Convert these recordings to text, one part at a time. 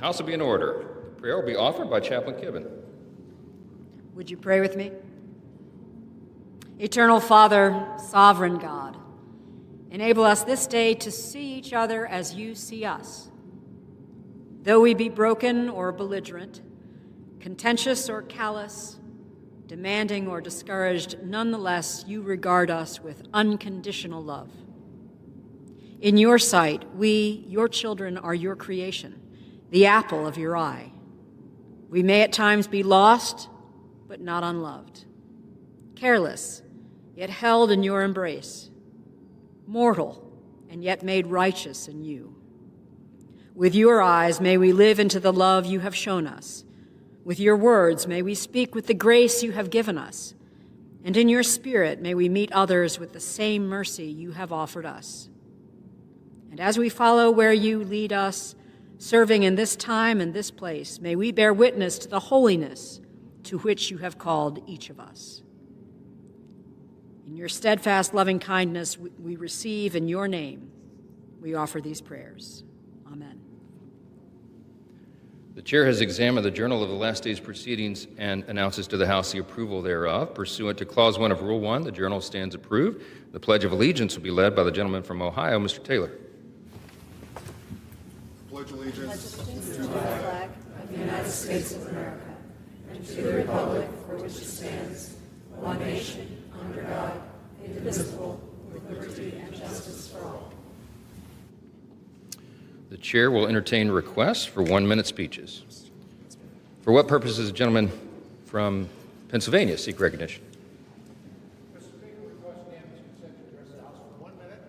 The House will be in order. The prayer will be offered by Chaplain Kibben. Would you pray with me? Eternal Father, sovereign God, enable us this day to see each other as you see us. Though we be broken or belligerent, contentious or callous, demanding or discouraged, nonetheless, you regard us with unconditional love. In your sight, we, your children, are your creation, the apple of your eye. We may at times be lost, but not unloved, careless, yet held in your embrace, mortal, and yet made righteous in you. With your eyes, may we live into the love you have shown us. With your words, may we speak with the grace you have given us. And in your spirit, may we meet others with the same mercy you have offered us. And as we follow where you lead us, serving in this time and this place, may we bear witness to the holiness to which you have called each of us. In your steadfast loving kindness we receive in your name, we offer these prayers. Amen. The Chair has examined the Journal of the last day's proceedings and announces to the House the approval thereof. Pursuant to Clause 1 of Rule 1, the Journal stands approved. The Pledge of Allegiance will be led by the gentleman from Ohio, Mr. Taylor. Pledge allegiance to the flag of the United States of America and to the republic for which it stands, one nation, under God, indivisible, with liberty and justice for all. The Chair will entertain requests for 1-minute speeches. For what purpose does the gentleman from Pennsylvania seek recognition? Mr. Speaker, request unanimous consent to address the House for 1 minute,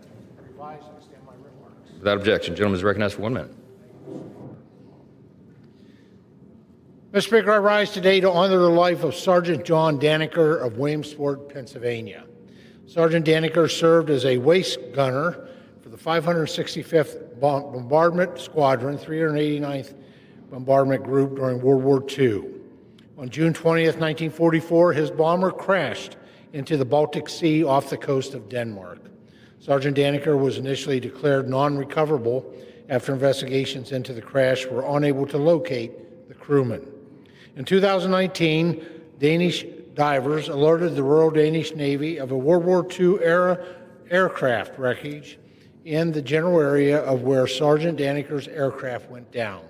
revise and extend my remarks. Without objection, the gentleman is recognized for 1 minute. Mr. Speaker, I rise today to honor the life of Sergeant John Daneker of Williamsport, Pennsylvania. Sergeant Daneker served as a waist gunner for the 565th Bombardment Squadron, 389th Bombardment Group during World War II. On June 20th, 1944, his bomber crashed into the Baltic Sea off the coast of Denmark. Sergeant Daneker was initially declared non-recoverable after investigations into the crash were unable to locate the crewman. In 2019, Danish divers alerted the Royal Danish Navy of a World War II-era aircraft wreckage in the general area of where Sergeant Daneker's aircraft went down.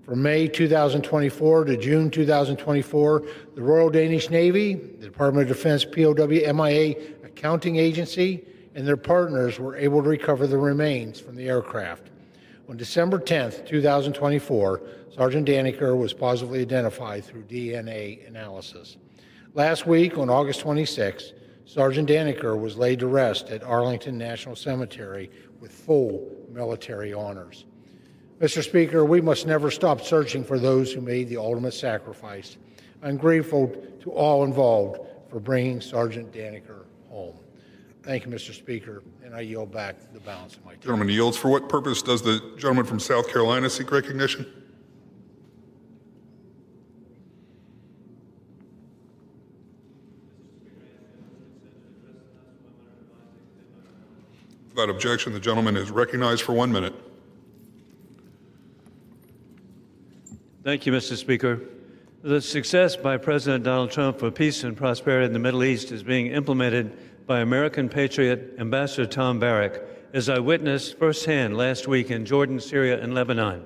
From May 2024 to June 2024, the Royal Danish Navy, the Department of Defense POW/MIA Accounting Agency, and their partners were able to recover the remains from the aircraft. On December 10th, 2024, Sergeant Daneker was positively identified through DNA analysis. Last week, on August 26th, Sergeant Daneker was laid to rest at Arlington National Cemetery with full military honors. Mr. Speaker, we must never stop searching for those who made the ultimate sacrifice. I'm grateful to all involved for bringing Sergeant Daneker home. Thank you, Mr. Speaker, and I yield back the balance of my time. Gentleman yields. For what purpose does the gentleman from South Carolina seek recognition? Without objection, the gentleman is recognized for 1 minute. Thank you, Mr. Speaker. The success by President Donald Trump for peace and prosperity in the Middle East is being implemented by American patriot Ambassador Tom Barrack, as I witnessed firsthand last week in Jordan, Syria, and Lebanon.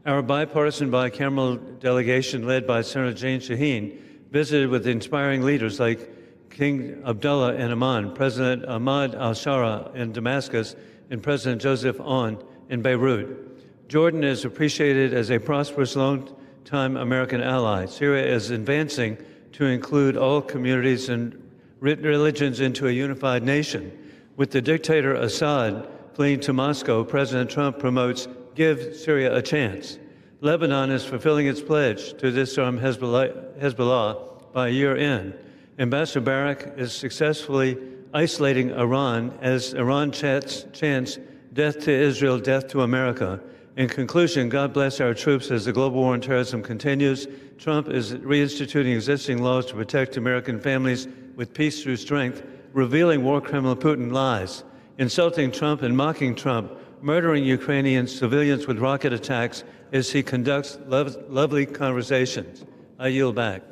Our bipartisan bicameral delegation led by Senator Jane Shaheen visited with inspiring leaders like King Abdullah in Amman, President Ahmad al-Shara in Damascus, and President Joseph Aoun in Beirut. Jordan is appreciated as a prosperous, long-time American ally. Syria is advancing to include all communities and religions into a unified nation. With the dictator Assad fleeing to Moscow, President Trump promotes "Give Syria a Chance." Lebanon is fulfilling its pledge to disarm Hezbollah by year-end. Ambassador Barrack is successfully isolating Iran as Iran chants "Death to Israel, death to America." In conclusion, God bless our troops as the global war on terrorism continues. Trump is reinstituting existing laws to protect American families with peace through strength, revealing war criminal Putin lies, insulting Trump and mocking Trump, murdering Ukrainian civilians with rocket attacks, as he conducts lovely conversations. I yield back.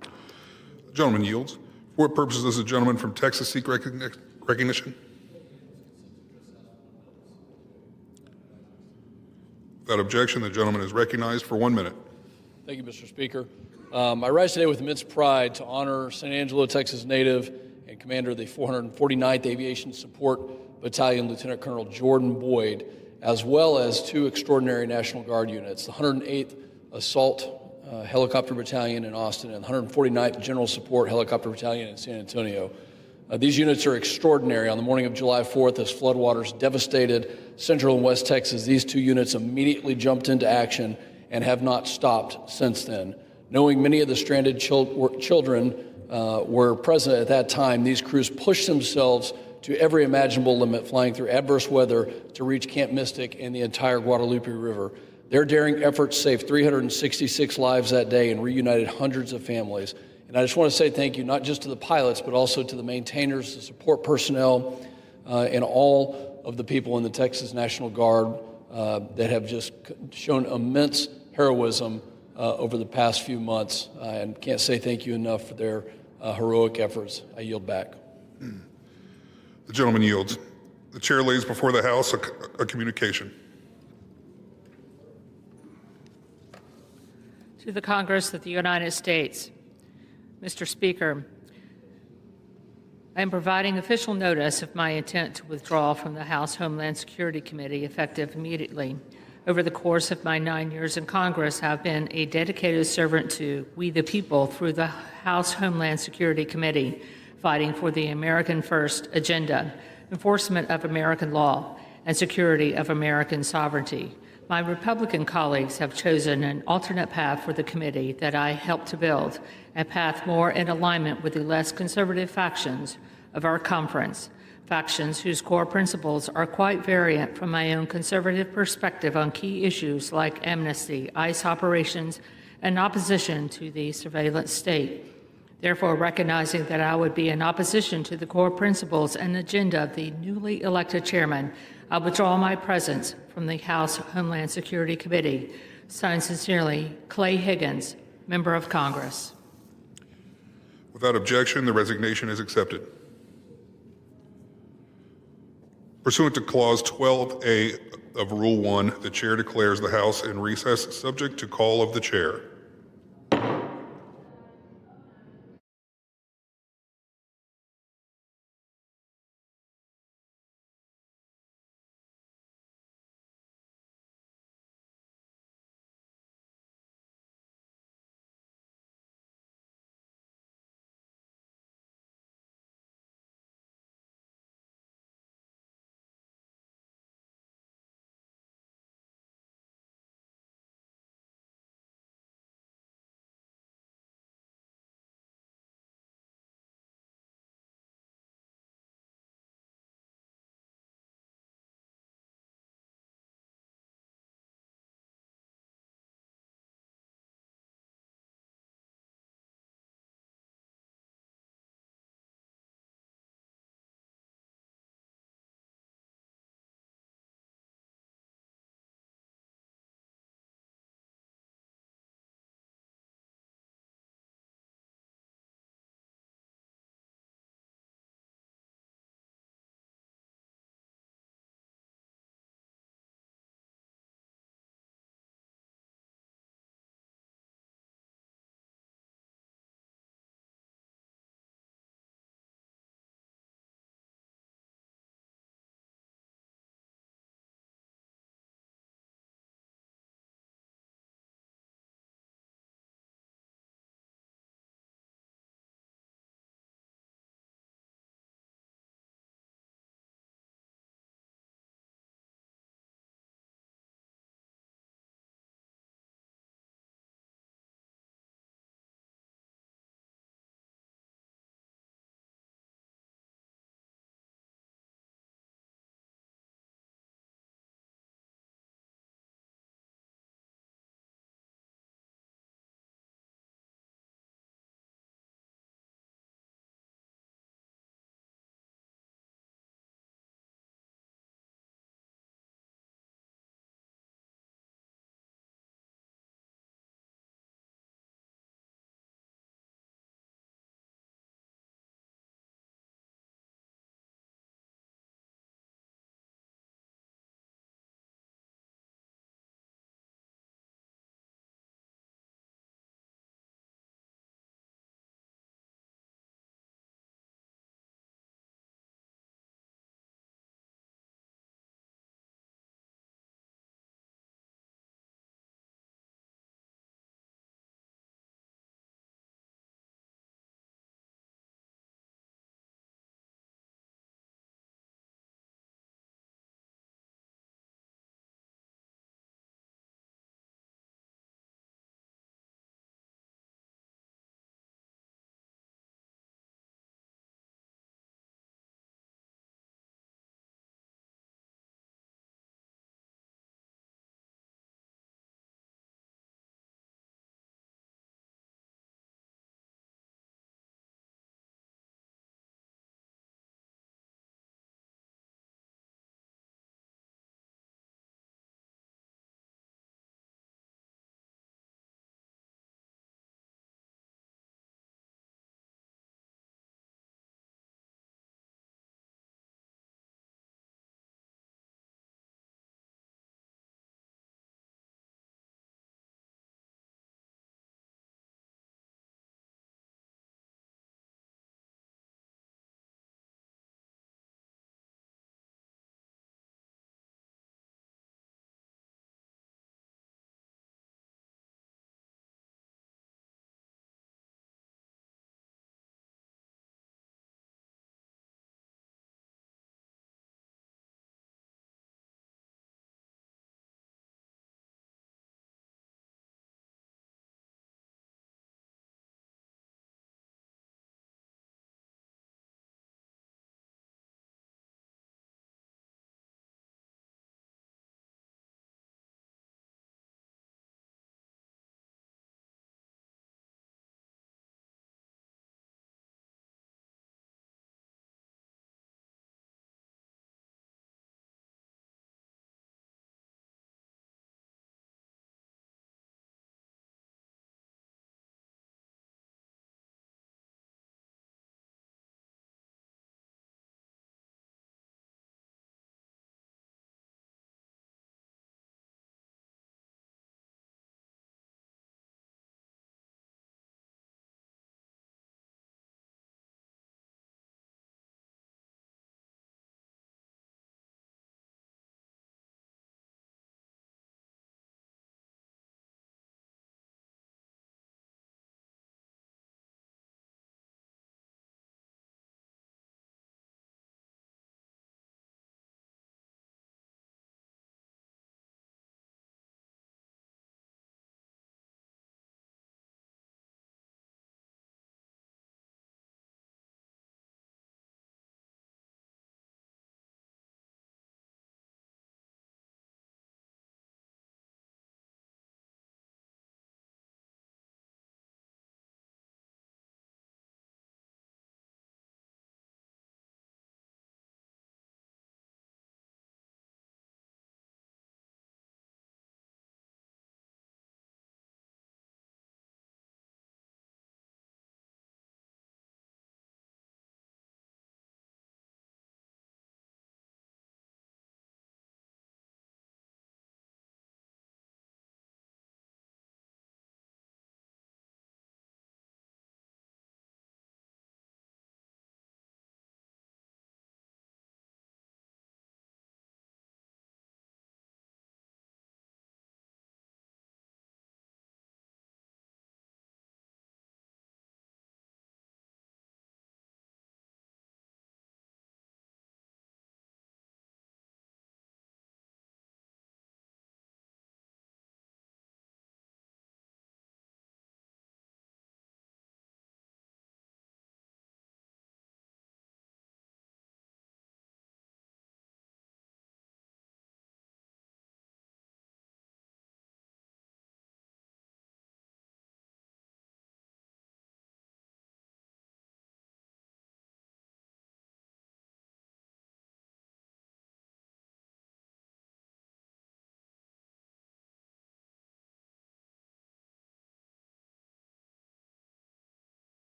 The gentleman yields. For what purposes does the gentleman from Texas seek recognition? Without objection, the gentleman is recognized for 1 minute. Thank you, Mr. Speaker. I rise today with immense pride to honor San Angelo, Texas native and commander of the 449th Aviation Support Battalion, Lieutenant Colonel Jordan Boyd, as well as 2 extraordinary National Guard units, the 108th Assault Helicopter Battalion in Austin and the 149th General Support Helicopter Battalion in San Antonio. These units are extraordinary. On the morning of July 4th, as floodwaters devastated Central and West Texas, these 2 units immediately jumped into action and have not stopped since then. Knowing many of the stranded children were present at that time, these crews pushed themselves to every imaginable limit, flying through adverse weather to reach Camp Mystic and the entire Guadalupe River. Their daring efforts saved 366 lives that day and reunited hundreds of families. And I just want to say thank you, not just to the pilots, but also to the maintainers, the support personnel, and all of the people in the Texas National Guard that have just shown immense heroism over the past few months. And can't say thank you enough for their heroic efforts. I yield back. The gentleman yields. The chair lays before the House a communication. To the Congress of the United States. Mr. Speaker, I am providing official notice of my intent to withdraw from the House Homeland Security Committee effective immediately. Over the course of my 9 years in Congress, I have been a dedicated servant to we the people through the House Homeland Security Committee, fighting for the American First agenda, enforcement of American law, and security of American sovereignty. My Republican colleagues have chosen an alternate path for the committee that I helped to build, a path more in alignment with the less conservative factions of our conference, factions whose core principles are quite variant from my own conservative perspective on key issues like amnesty, ICE operations, and opposition to the surveillance state. Therefore, recognizing that I would be in opposition to the core principles and agenda of the newly elected chairman, I withdraw my presence from the House Homeland Security Committee. Signed sincerely, Clay Higgins, Member of Congress. Without objection, the resignation is accepted. Pursuant to Clause 12A of Rule 1, the Chair declares the House in recess subject to call of the Chair.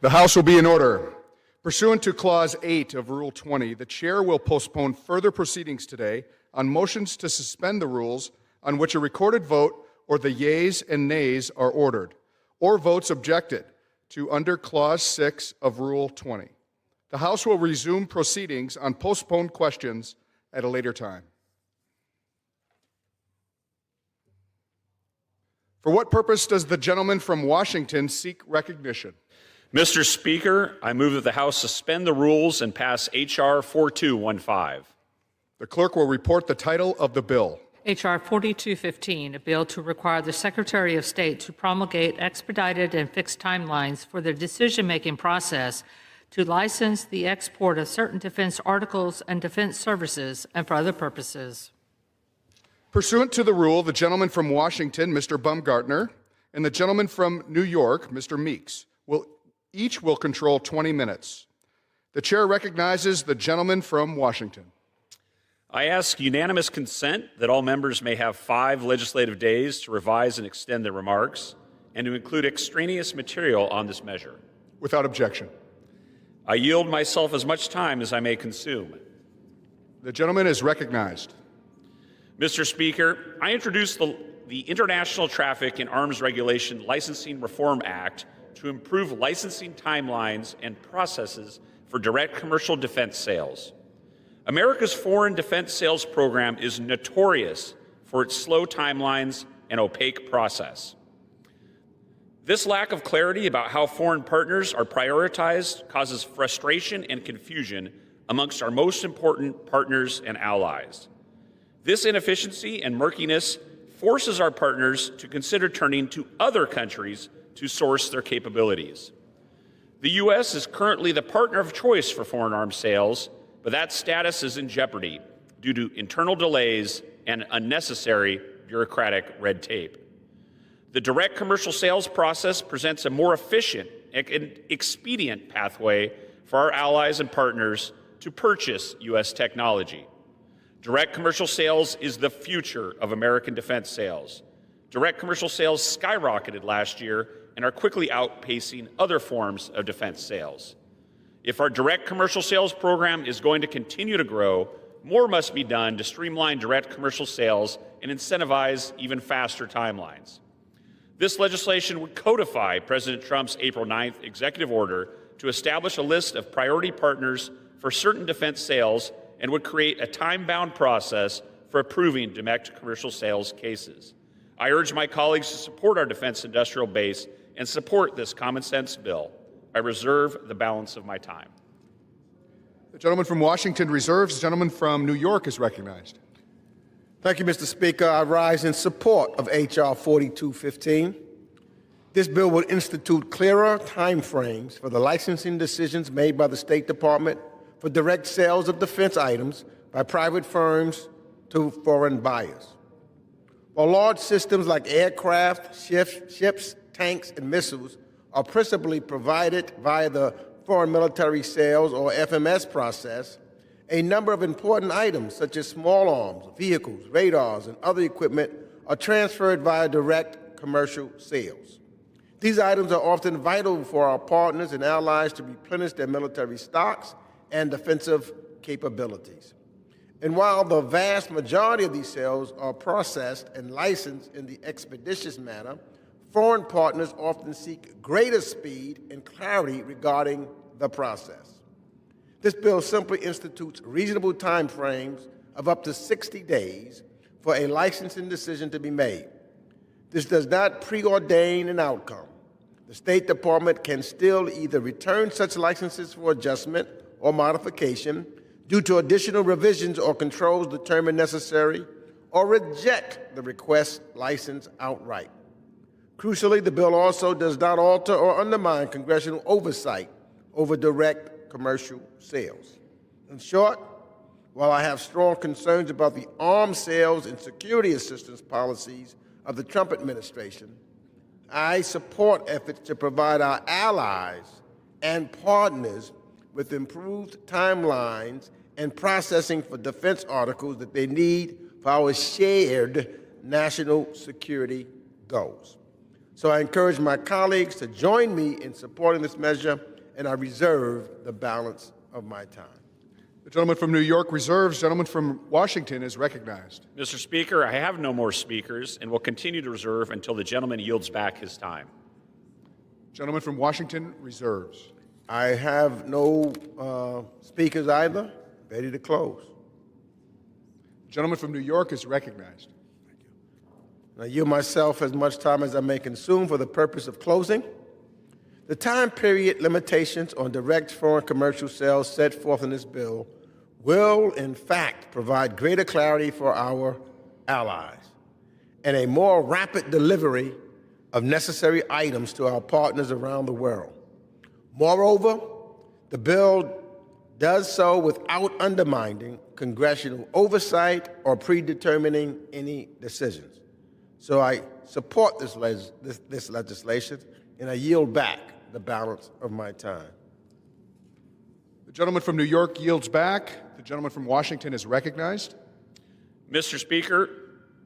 The House will be in order. Pursuant to Clause 8 of Rule 20, the Chair will postpone further proceedings today on motions to suspend the rules on which a recorded vote or the yeas and nays are ordered, or votes objected to under Clause 6 of Rule 20. The House will resume proceedings on postponed questions at a later time. For what purpose does the gentleman from Washington seek recognition? Mr. Speaker, I move that the House suspend the rules and pass H.R. 4215. The clerk will report the title of the bill. H.R. 4215, a bill to require the Secretary of State to promulgate expedited and fixed timelines for the decision-making process to license the export of certain defense articles and defense services and for other purposes. Pursuant to the rule, the gentleman from Washington, Mr. Baumgartner, and the gentleman from New York, Mr. Meeks, will control 20 minutes. The chair recognizes the gentleman from Washington. I ask unanimous consent that all members may have 5 legislative days to revise and extend their remarks and to include extraneous material on this measure. Without objection. I yield myself as much time as I may consume. The gentleman is recognized. Mr. Speaker, I introduced the International Traffic in Arms Regulation Licensing Reform Act to improve licensing timelines and processes for direct commercial defense sales. America's foreign defense sales program is notorious for its slow timelines and opaque process. This lack of clarity about how foreign partners are prioritized causes frustration and confusion amongst our most important partners and allies. This inefficiency and murkiness forces our partners to consider turning to other countries to source their capabilities. The U.S. is currently the partner of choice for foreign arms sales, but that status is in jeopardy due to internal delays and unnecessary bureaucratic red tape. The direct commercial sales process presents a more efficient and expedient pathway for our allies and partners to purchase U.S. technology. Direct commercial sales is the future of American defense sales. Direct commercial sales skyrocketed last year and are quickly outpacing other forms of defense sales. If our direct commercial sales program is going to continue to grow, more must be done to streamline direct commercial sales and incentivize even faster timelines. This legislation would codify President Trump's April 9th executive order to establish a list of priority partners for certain defense sales and would create a time-bound process for approving direct commercial sales cases. I urge my colleagues to support our defense industrial base and support this common-sense bill. I reserve the balance of my time. The gentleman from Washington reserves. The gentleman from New York is recognized. Thank you, Mr. Speaker. I rise in support of H.R. 4215. This bill will institute clearer timeframes for the licensing decisions made by the State Department for direct sales of defense items by private firms to foreign buyers. While large systems like aircraft, ships, tanks, and missiles are principally provided via the Foreign Military Sales, or FMS, process, a number of important items, such as small arms, vehicles, radars, and other equipment, are transferred via direct commercial sales. These items are often vital for our partners and allies to replenish their military stocks and defensive capabilities. And while the vast majority of these sales are processed and licensed in the expeditious manner, foreign partners often seek greater speed and clarity regarding the process. This bill simply institutes reasonable time frames of up to 60 days for a licensing decision to be made. This does not preordain an outcome. The State Department can still either return such licenses for adjustment or modification due to additional revisions or controls determined necessary, or reject the request license outright. Crucially, the bill also does not alter or undermine congressional oversight over direct commercial sales. In short, while I have strong concerns about the arms sales and security assistance policies of the Trump administration, I support efforts to provide our allies and partners with improved timelines and processing for defense articles that they need for our shared national security goals. So I encourage my colleagues to join me in supporting this measure and I reserve the balance of my time. The gentleman from New York reserves. Gentleman from Washington is recognized. Mr. Speaker, I have no more speakers and will continue to reserve until the gentleman yields back his time. Gentleman from Washington reserves. I have no speakers either. Ready to close. Gentleman from New York is recognized. I yield myself as much time as I may consume for the purpose of closing. The time period limitations on direct foreign commercial sales set forth in this bill will, in fact, provide greater clarity for our allies and a more rapid delivery of necessary items to our partners around the world. Moreover, the bill does so without undermining congressional oversight or predetermining any decisions. So I support this legislation, and I yield back the balance of my time. The gentleman from New York yields back. The gentleman from Washington is recognized. Mr. Speaker,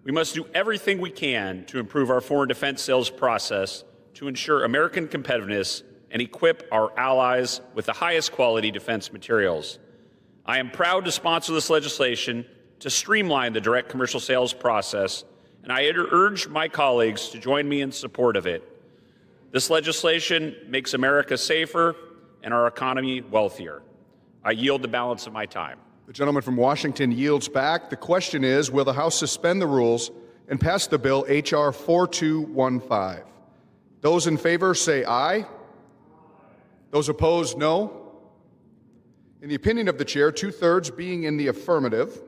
we must do everything we can to improve our foreign defense sales process to ensure American competitiveness and equip our allies with the highest quality defense materials. I am proud to sponsor this legislation to streamline the direct commercial sales process, and I urge my colleagues to join me in support of it. This legislation makes America safer and our economy wealthier. I yield the balance of my time. The gentleman from Washington yields back. The question is, will the House suspend the rules and pass the bill H.R. 4215? Those in favor say aye. Those opposed, no. In the opinion of the chair, 2/3 being in the affirmative,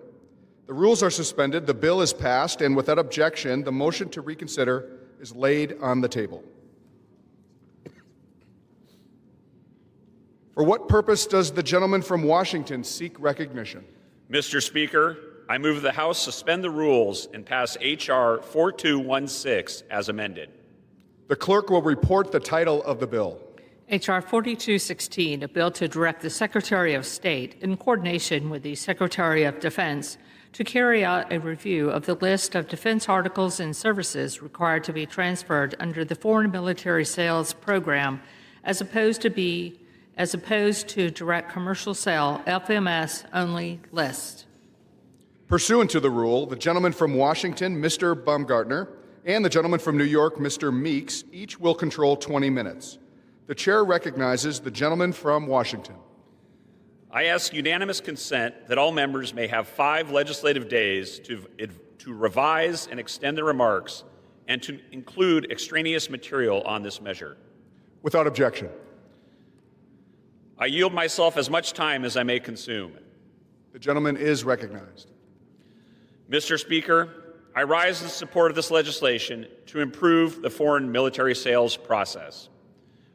the rules are suspended, the bill is passed, and without objection, the motion to reconsider is laid on the table. For what purpose does the gentleman from Washington seek recognition? Mr. Speaker, I move the House suspend the rules and pass H.R. 4216 as amended. The clerk will report the title of the bill. H.R. 4216, a bill to direct the Secretary of State, in coordination with the Secretary of Defense, to carry out a review of the list of defense articles and services required to be transferred under the Foreign Military Sales Program, as opposed to direct commercial sale FMS only list. Pursuant to the rule, the gentleman from Washington, Mr. Baumgartner, and the gentleman from New York, Mr. Meeks, each will control 20 minutes. The chair recognizes the gentleman from Washington. I ask unanimous consent that all members may have 5 legislative days to revise and extend their remarks and to include extraneous material on this measure. Without objection. I yield myself as much time as I may consume. The gentleman is recognized. Mr. Speaker, I rise in support of this legislation to improve the foreign military sales process.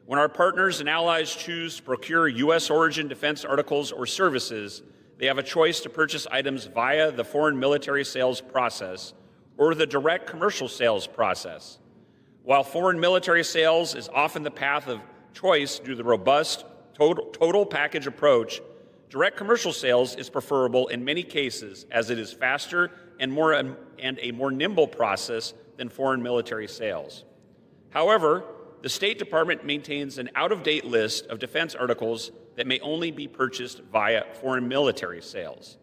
When our partners and allies choose to procure U.S. origin defense articles or services, they have a choice to purchase items via the foreign military sales process or the direct commercial sales process. While foreign military sales is often the path of choice due to the robust total package approach, direct commercial sales is preferable in many cases as it is faster and a more nimble process than foreign military sales. However, the State Department maintains an out-of-date list of defense articles that may only be purchased via foreign military sales.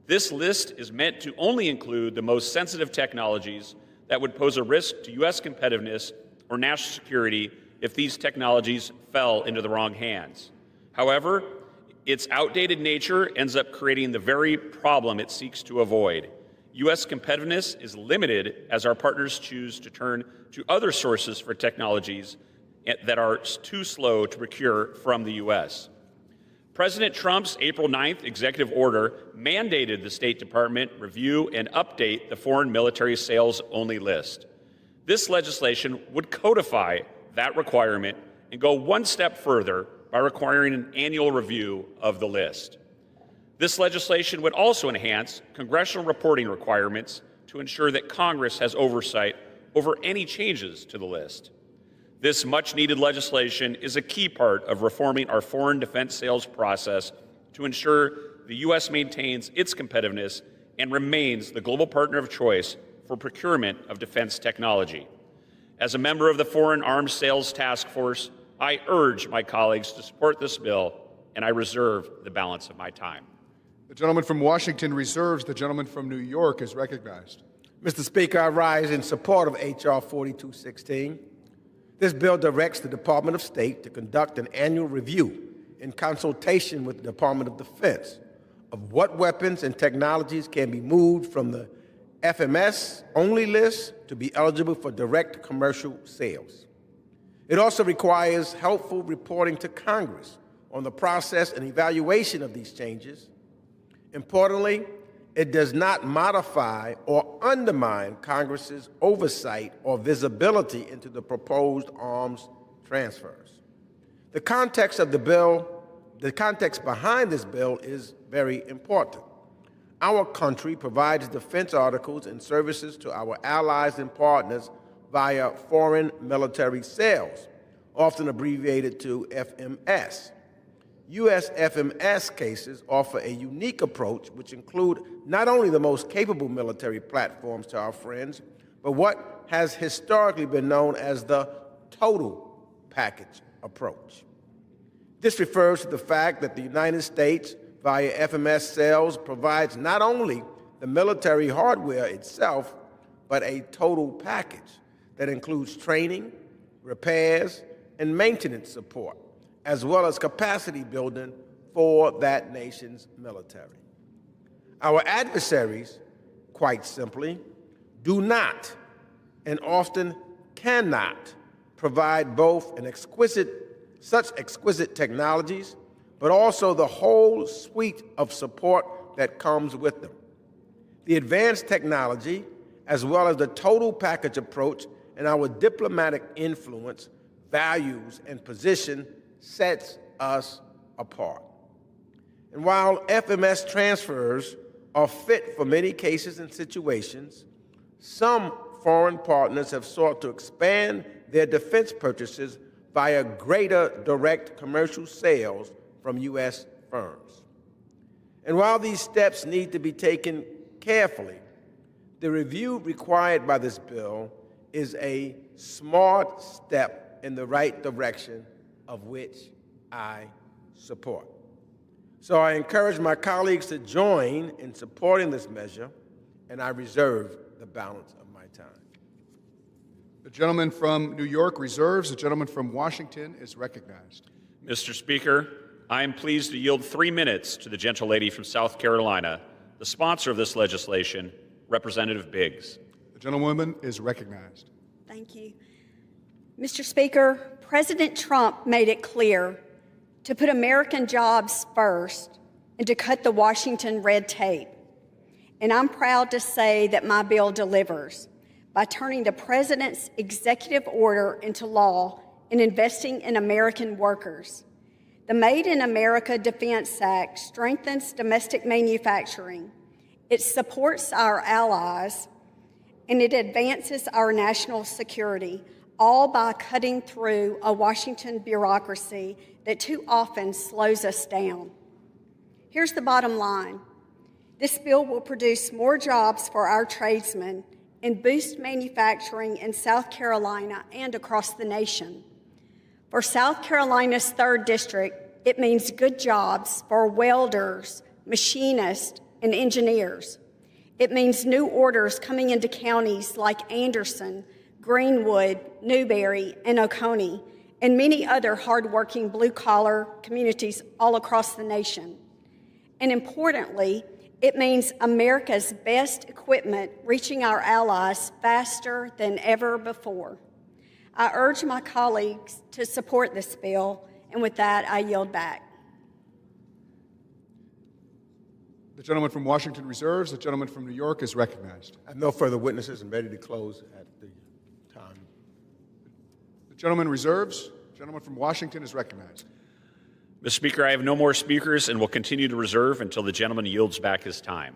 This list is meant to only include the most sensitive technologies that would pose a risk to U.S. competitiveness or national security if these technologies fell into the wrong hands. However, its outdated nature ends up creating the very problem it seeks to avoid. U.S. competitiveness is limited as our partners choose to turn to other sources for technologies that are too slow to procure from the U.S. President Trump's April 9th executive order mandated the State Department review and update the foreign military sales only list. This legislation would codify that requirement and go one step further by requiring an annual review of the list. This legislation would also enhance congressional reporting requirements to ensure that Congress has oversight over any changes to the list. This much-needed legislation is a key part of reforming our foreign defense sales process to ensure the U.S. maintains its competitiveness and remains the global partner of choice for procurement of defense technology. As a member of the Foreign Arms Sales Task Force, I urge my colleagues to support this bill, and I reserve the balance of my time. The gentleman from Washington reserves. The gentleman from New York is recognized. Mr. Speaker, I rise in support of H.R. 4216. This bill directs the Department of State to conduct an annual review in consultation with the Department of Defense of what weapons and technologies can be moved from the FMS-only list to be eligible for direct commercial sales. It also requires helpful reporting to Congress on the process and evaluation of these changes. Importantly, it does not modify or undermine Congress's oversight or visibility into the proposed arms transfers. The context behind this bill is very important. Our country provides defense articles and services to our allies and partners via foreign military sales, often abbreviated to FMS. U.S. FMS cases offer a unique approach which include not only the most capable military platforms to our friends, but what has historically been known as the total package approach. This refers to the fact that the United States, via FMS sales, provides not only the military hardware itself, but a total package that includes training, repairs, and maintenance support, as well as capacity building for that nation's military. Our adversaries, quite simply, do not and often cannot provide both such exquisite technologies, but also the whole suite of support that comes with them. The advanced technology, as well as the total package approach and our diplomatic influence, values, and position sets us apart. And while FMS transfers are fit for many cases and situations, some foreign partners have sought to expand their defense purchases via greater direct commercial sales from U.S. firms. And while these steps need to be taken carefully, the review required by this bill is a smart step in the right direction, of which I support. So I encourage my colleagues to join in supporting this measure, and I reserve the balance of my time. The gentleman from New York reserves. The gentleman from Washington is recognized. Mr. Speaker, I am pleased to yield 3 minutes to the gentlelady from South Carolina, the sponsor of this legislation, Representative Biggs. The gentlewoman is recognized. Thank you. Mr. Speaker, President Trump made it clear to put American jobs first and to cut the Washington red tape. And I'm proud to say that my bill delivers by turning the President's executive order into law and investing in American workers. The Made in America Defense Act strengthens domestic manufacturing. It supports our allies, and it advances our national security, all by cutting through a Washington bureaucracy that too often slows us down. Here's the bottom line. This bill will produce more jobs for our tradesmen and boost manufacturing in South Carolina and across the nation. For South Carolina's 3rd District, it means good jobs for welders, machinists, and engineers. It means new orders coming into counties like Anderson, Greenwood, Newberry, and Oconee, and many other hardworking blue-collar communities all across the nation. And importantly, it means America's best equipment reaching our allies faster than ever before. I urge my colleagues to support this bill, and with that, I yield back. The gentleman from Washington reserves. The gentleman from New York is recognized. I have no further witnesses and ready to close at the time. The gentleman reserves. The gentleman from Washington is recognized. Mr. Speaker, I have no more speakers and will continue to reserve until the gentleman yields back his time.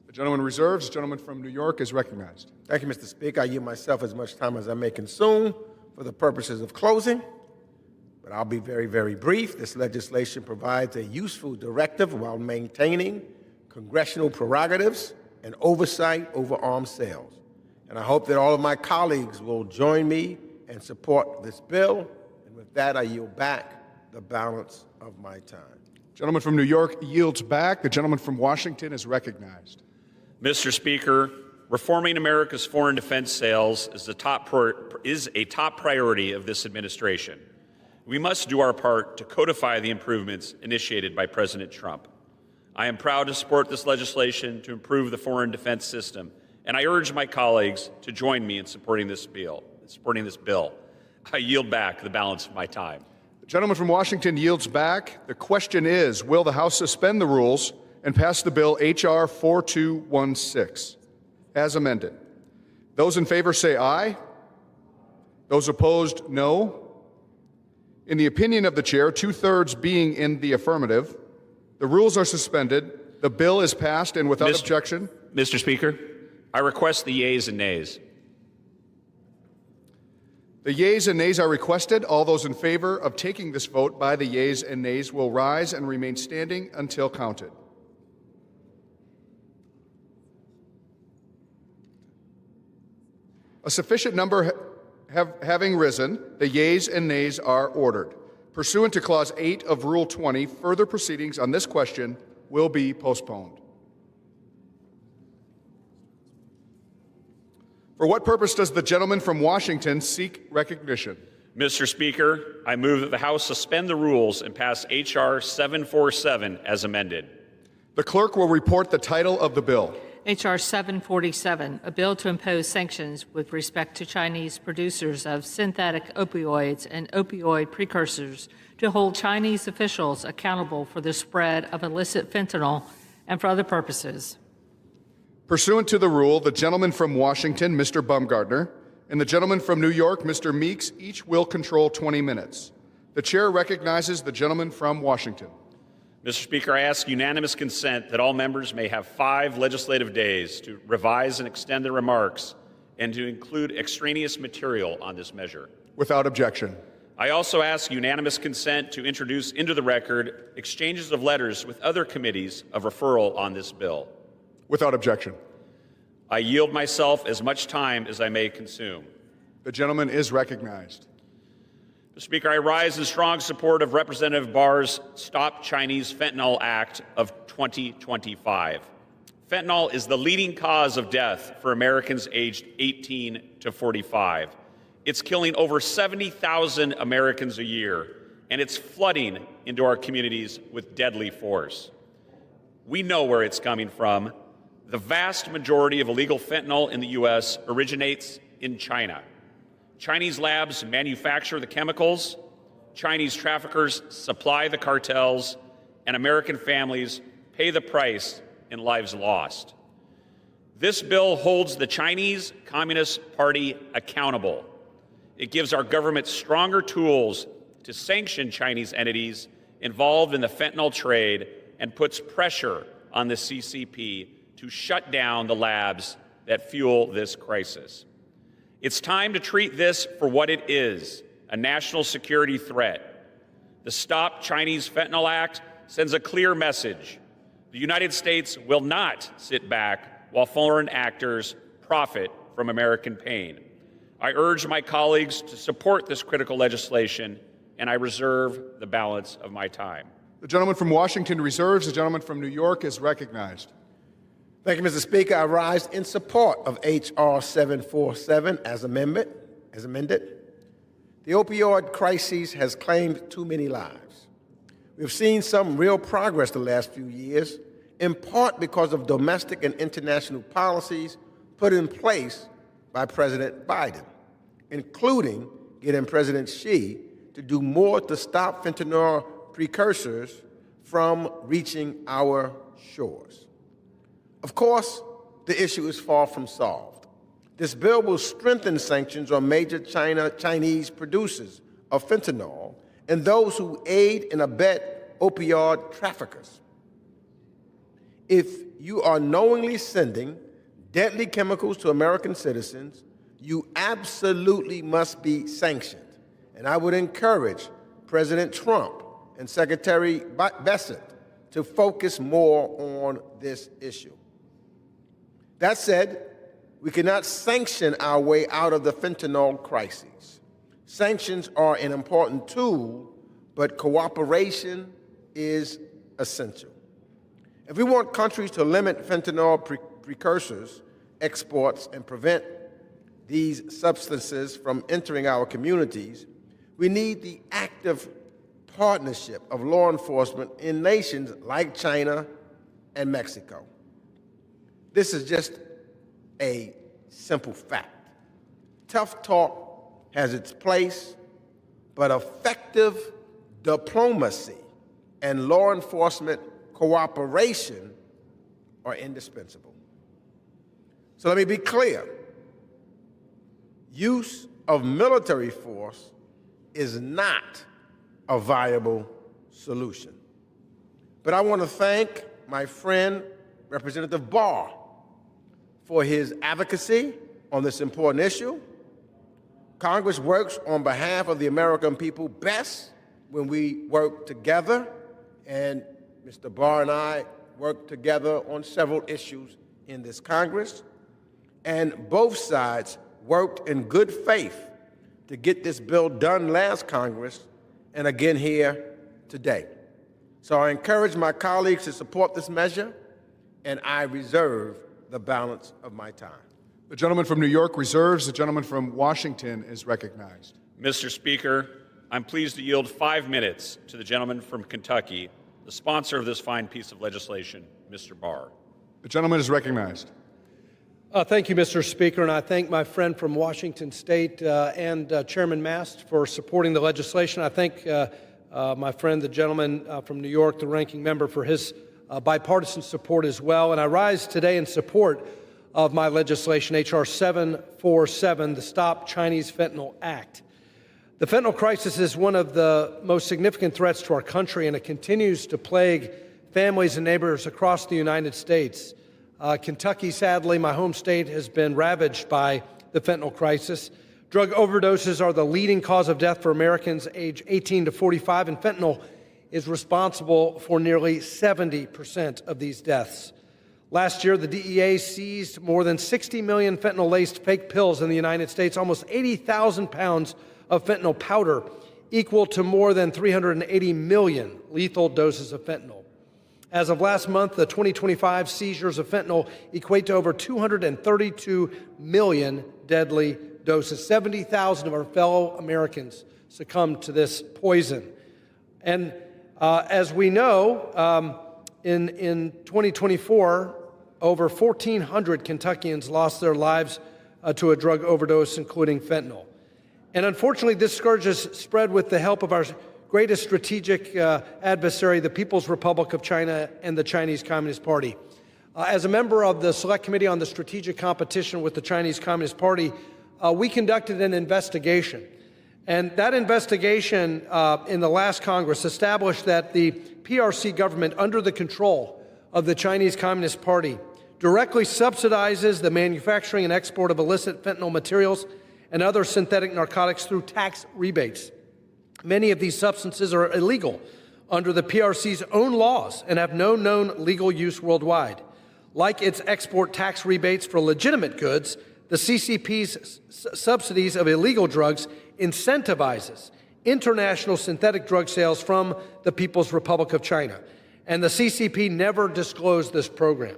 The gentleman reserves. The gentleman from New York is recognized. Thank you, Mr. Speaker. I yield myself as much time as I may consume for the purposes of closing, but I'll be very, very brief. This legislation provides a useful directive while maintaining congressional prerogatives and oversight over arms sales. And I hope that all of my colleagues will join me and support this bill. With that, I yield back the balance of my time. Gentleman from New York yields back. The gentleman from Washington is recognized. Mr. Speaker, reforming America's foreign defense sales is a top priority of this administration. We must do our part to codify the improvements initiated by President Trump. I am proud to support this legislation to improve the foreign defense system, and I urge my colleagues to join me in supporting this bill. I yield back the balance of my time. The gentleman from Washington yields back. The question is, will the House suspend the rules and pass the bill H.R. 4216 as amended? Those in favor say aye. Those opposed, no. In the opinion of the chair, 2/3 being in the affirmative, the rules are suspended. The bill is passed and without objection. Mr. Speaker, I request the yeas and nays. The yeas and nays are requested. All those in favor of taking this vote by the yeas and nays will rise and remain standing until counted. A sufficient number having risen, the yeas and nays are ordered. Pursuant to Clause 8 of Rule 20, further proceedings on this question will be postponed. For what purpose does the gentleman from Washington seek recognition? Mr. Speaker, I move that the House suspend the rules and pass H.R. 747 as amended. The clerk will report the title of the bill. H.R. 747, a bill to impose sanctions with respect to Chinese producers of synthetic opioids and opioid precursors to hold Chinese officials accountable for the spread of illicit fentanyl and for other purposes. Pursuant to the rule, the gentleman from Washington, Mr. Baumgartner, and the gentleman from New York, Mr. Meeks, each will control 20 minutes. The chair recognizes the gentleman from Washington. Mr. Speaker, I ask unanimous consent that all members may have 5 legislative days to revise and extend their remarks and to include extraneous material on this measure. Without objection. I also ask unanimous consent to introduce into the record exchanges of letters with other committees of referral on this bill. Without objection. I yield myself as much time as I may consume. The gentleman is recognized. Mr. Speaker, I rise in strong support of Representative Barr's Stop Chinese Fentanyl Act of 2025. Fentanyl is the leading cause of death for Americans aged 18 to 45. It's killing over 70,000 Americans a year, and it's flooding into our communities with deadly force. We know where it's coming from. The vast majority of illegal fentanyl in the U.S. originates in China. Chinese labs manufacture the chemicals, Chinese traffickers supply the cartels, and American families pay the price in lives lost. This bill holds the Chinese Communist Party accountable. It gives our government stronger tools to sanction Chinese entities involved in the fentanyl trade and puts pressure on the CCP to shut down the labs that fuel this crisis. It's time to treat this for what it is, a national security threat. The Stop Chinese Fentanyl Act sends a clear message. The United States will not sit back while foreign actors profit from American pain. I urge my colleagues to support this critical legislation, and I reserve the balance of my time. The gentleman from Washington reserves. The gentleman from New York is recognized. Thank you, Mr. Speaker. I rise in support of H.R. 747 as amended. The opioid crisis has claimed too many lives. We've seen some real progress the last few years, in part because of domestic and international policies put in place by President Biden, including getting President Xi to do more to stop fentanyl precursors from reaching our shores. Of course, the issue is far from solved. This bill will strengthen sanctions on major Chinese producers of fentanyl and those who aid and abet opioid traffickers. If you are knowingly sending deadly chemicals to American citizens, you absolutely must be sanctioned. And I would encourage President Trump and Secretary Bessent to focus more on this issue. That said, we cannot sanction our way out of the fentanyl crisis. Sanctions are an important tool, but cooperation is essential. If we want countries to limit fentanyl precursors, exports, and prevent these substances from entering our communities, we need the active partnership of law enforcement in nations like China and Mexico. This is just a simple fact. Tough talk has its place, but effective diplomacy and law enforcement cooperation are indispensable. So let me be clear. Use of military force is not a viable solution. But I want to thank my friend, Representative Barr, for his advocacy on this important issue. Congress works on behalf of the American people best when we work together, and Mr. Barr and I worked together on several issues in this Congress, and both sides worked in good faith to get this bill done last Congress and again here today. So I encourage my colleagues to support this measure, and I reserve the balance of my time. The gentleman from New York reserves. The gentleman from Washington is recognized. Mr. Speaker, I'm pleased to yield 5 minutes to the gentleman from Kentucky, the sponsor of this fine piece of legislation, Mr. Barr. The gentleman is recognized. Thank you, Mr. Speaker, and I thank my friend from Washington State and Chairman Mast for supporting the legislation. I thank my friend, the gentleman from New York, the ranking member, for his bipartisan support as well. And I rise today in support of my legislation, H.R. 747, the Stop Chinese Fentanyl Act. The fentanyl crisis is one of the most significant threats to our country, and it continues to plague families and neighbors across the United States. Kentucky, sadly, my home state, has been ravaged by the fentanyl crisis. Drug overdoses are the leading cause of death for Americans age 18 to 45, and fentanyl is responsible for nearly 70% of these deaths. Last year, the DEA seized more than 60 million fentanyl-laced fake pills in the United States, almost 80,000 pounds of fentanyl powder, equal to more than 380 million lethal doses of fentanyl. As of last month, the 2025 seizures of fentanyl equate to over 232 million deadly doses. 70,000 of our fellow Americans succumbed to this poison. And as we know, in 2024, over 1,400 Kentuckians lost their lives to a drug overdose, including fentanyl. And unfortunately, this scourge has spread with the help of our greatest strategic adversary, the People's Republic of China and the Chinese Communist Party. As a member of the Select Committee on the Strategic Competition with the Chinese Communist Party, we conducted an investigation. And that investigation in the last Congress established that the PRC government, under the control of the Chinese Communist Party, directly subsidizes the manufacturing and export of illicit fentanyl materials and other synthetic narcotics through tax rebates. Many of these substances are illegal under the PRC's own laws and have no known legal use worldwide. Like its export tax rebates for legitimate goods, the CCP's subsidies of illegal drugs incentivizes international synthetic drug sales from the People's Republic of China. And the CCP never disclosed this program.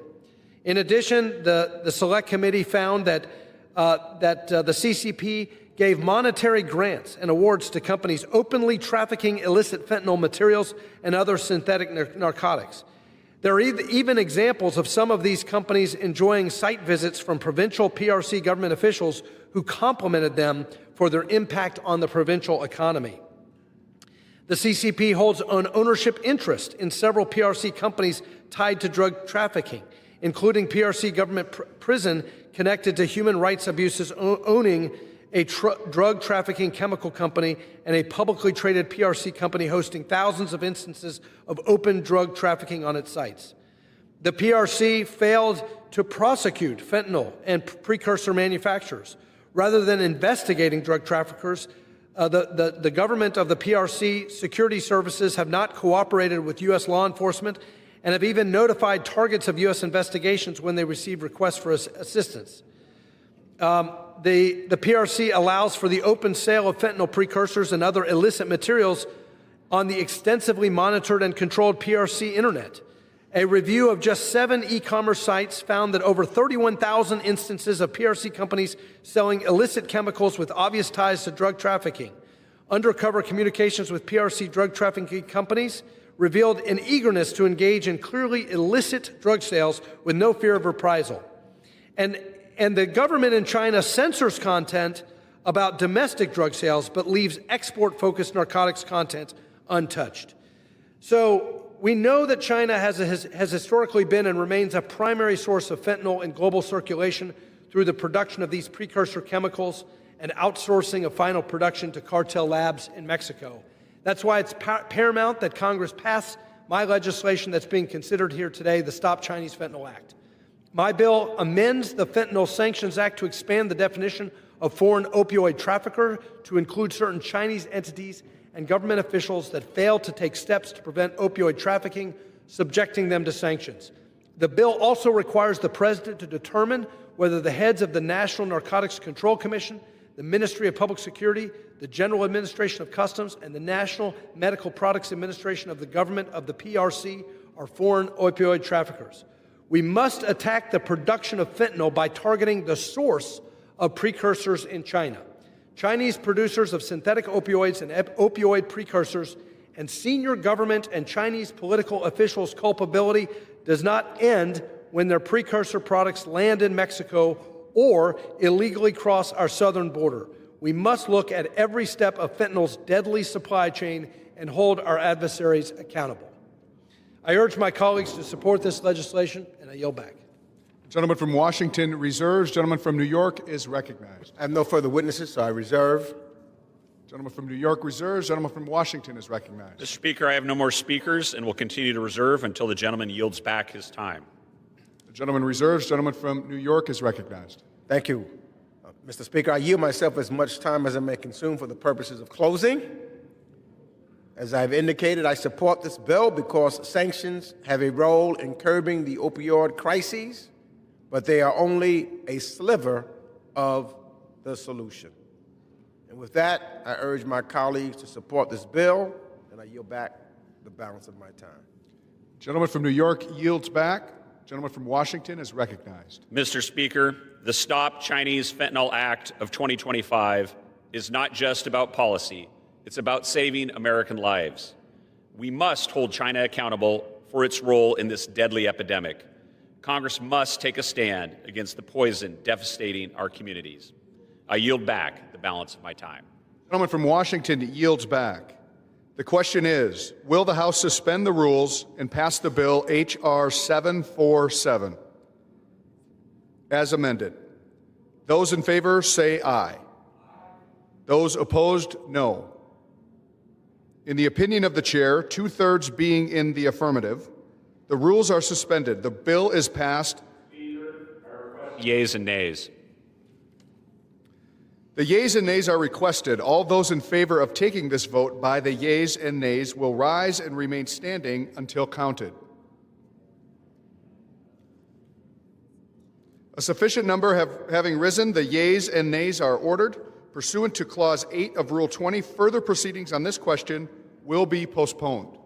In addition, the Select Committee found that the CCP gave monetary grants and awards to companies openly trafficking illicit fentanyl materials and other synthetic narcotics. There are even examples of some of these companies enjoying site visits from provincial PRC government officials who complimented them for their impact on the provincial economy. The CCP holds an ownership interest in several PRC companies tied to drug trafficking, including PRC government prison connected to human rights abuses, owning a drug trafficking chemical company and a publicly traded PRC company hosting thousands of instances of open drug trafficking on its sites. The PRC failed to prosecute fentanyl and precursor manufacturers. Rather than investigating drug traffickers, the government of the PRC security services have not cooperated with U.S. law enforcement and have even notified targets of U.S. investigations when they receive requests for assistance. The PRC allows for the open sale of fentanyl precursors and other illicit materials on the extensively monitored and controlled PRC internet. A review of just 7 e-commerce sites found that over 31,000 instances of PRC companies selling illicit chemicals with obvious ties to drug trafficking. Undercover communications with PRC drug trafficking companies revealed an eagerness to engage in clearly illicit drug sales with no fear of reprisal. And the government in China censors content about domestic drug sales, but leaves export-focused narcotics content untouched. So we know that China has historically been and remains a primary source of fentanyl in global circulation through the production of these precursor chemicals and outsourcing of final production to cartel labs in Mexico. That's why it's paramount that Congress pass my legislation that's being considered here today, the Stop Chinese Fentanyl Act. My bill amends the Fentanyl Sanctions Act to expand the definition of foreign opioid trafficker to include certain Chinese entities and government officials that fail to take steps to prevent opioid trafficking, subjecting them to sanctions. The bill also requires the President to determine whether the heads of the National Narcotics Control Commission, the Ministry of Public Security, the General Administration of Customs, and the National Medical Products Administration of the government of the PRC are foreign opioid traffickers. We must attack the production of fentanyl by targeting the source of precursors in China. Chinese producers of synthetic opioids and opioid precursors and senior government and Chinese political officials' culpability does not end when their precursor products land in Mexico or illegally cross our southern border. We must look at every step of fentanyl's deadly supply chain and hold our adversaries accountable. I urge my colleagues to support this legislation, and I yield back. Gentleman from Washington reserves. Gentleman from New York is recognized. I have no further witnesses, so I reserve. Gentleman from New York reserves. Gentleman from Washington is recognized. Mr. Speaker, I have no more speakers and will continue to reserve until the gentleman yields back his time. The gentleman reserves. Gentleman from New York is recognized. Thank you. Mr. Speaker, I yield myself as much time as I may consume for the purposes of closing. As I've indicated, I support this bill because sanctions have a role in curbing the opioid crises, but they are only a sliver of the solution. And with that, I urge my colleagues to support this bill, and I yield back the balance of my time. Gentleman from New York yields back. Gentleman from Washington is recognized. Mr. Speaker, the Stop Chinese Fentanyl Act of 2025 is not just about policy. It's about saving American lives. We must hold China accountable for its role in this deadly epidemic. Congress must take a stand against the poison devastating our communities. I yield back the balance of my time. Gentleman from Washington yields back. The question is, will the House suspend the rules and pass the bill H.R. 747 as amended? Those in favor say aye. Those opposed, no. In the opinion of the chair, 2/3 being in the affirmative, the rules are suspended. The bill is passed. Yeas and nays. The yeas and nays are requested. All those in favor of taking this vote by the yeas and nays will rise and remain standing until counted. A sufficient number having risen, the yeas and nays are ordered. Pursuant to Clause 8 of Rule 20, further proceedings on this question will be postponed.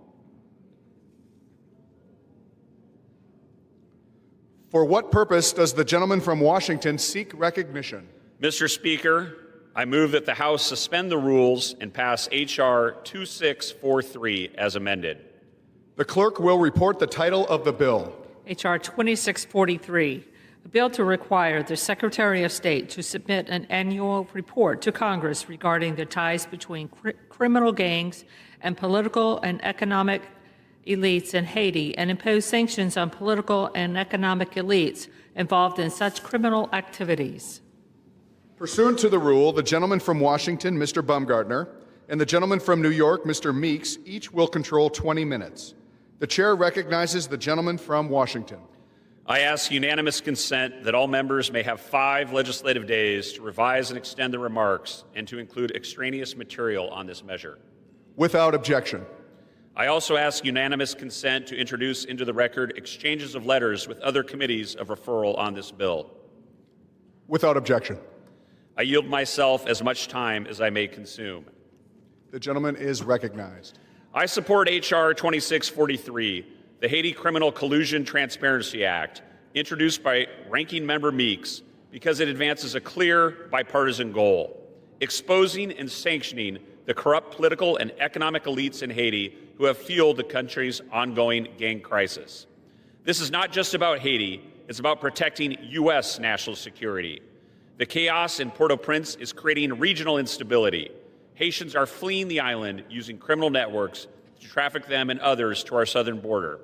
For what purpose does the gentleman from Washington seek recognition? Mr. Speaker, I move that the House suspend the rules and pass H.R. 2643 as amended. The clerk will report the title of the bill. H.R. 2643, a bill to require the Secretary of State to submit an annual report to Congress regarding the ties between criminal gangs and political and economic elites in Haiti and impose sanctions on political and economic elites involved in such criminal activities. Pursuant to the rule, the gentleman from Washington, Mr. Baumgartner, and the gentleman from New York, Mr. Meeks, each will control 20 minutes. The chair recognizes the gentleman from Washington. I ask unanimous consent that all members may have 5 legislative days to revise and extend their remarks and to include extraneous material on this measure. Without objection. I also ask unanimous consent to introduce into the record exchanges of letters with other committees of referral on this bill. Without objection. I yield myself as much time as I may consume. The gentleman is recognized. I support H.R. 2643, the Haiti Criminal Collusion Transparency Act, introduced by Ranking Member Meeks, because it advances a clear bipartisan goal: exposing and sanctioning the corrupt political and economic elites in Haiti who have fueled the country's ongoing gang crisis. This is not just about Haiti, it's about protecting U.S. national security. The chaos in Port-au-Prince is creating regional instability. Haitians are fleeing the island using criminal networks to traffic them and others to our southern border.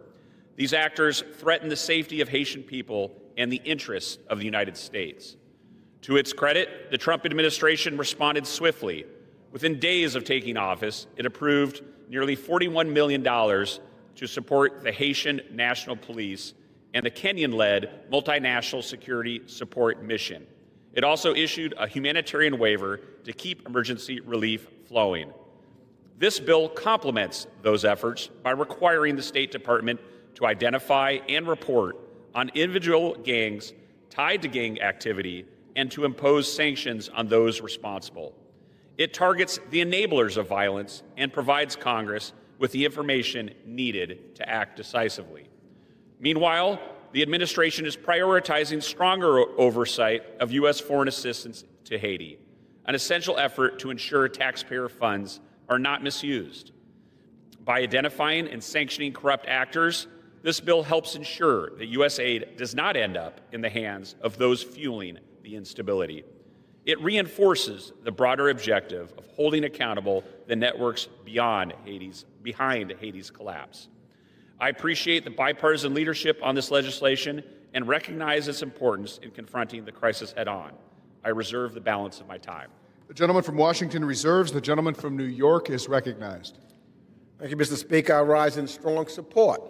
These actors threaten the safety of Haitian people and the interests of the United States. To its credit, the Trump administration responded swiftly. Within days of taking office, it approved nearly $41 million to support the Haitian National Police and the Kenyan-led multinational security support mission. It also issued a humanitarian waiver to keep emergency relief flowing. This bill complements those efforts by requiring the State Department to identify and report on individual gangs tied to gang activity and to impose sanctions on those responsible. It targets the enablers of violence and provides Congress with the information needed to act decisively. Meanwhile, the administration is prioritizing stronger oversight of U.S. foreign assistance to Haiti, an essential effort to ensure taxpayer funds are not misused. By identifying and sanctioning corrupt actors, this bill helps ensure that U.S. aid does not end up in the hands of those fueling the instability. It reinforces the broader objective of holding accountable the networks behind Haiti's collapse. I appreciate the bipartisan leadership on this legislation and recognize its importance in confronting the crisis head-on. I reserve the balance of my time. The gentleman from Washington reserves. The gentleman from New York is recognized. Thank you, Mr. Speaker. I rise in strong support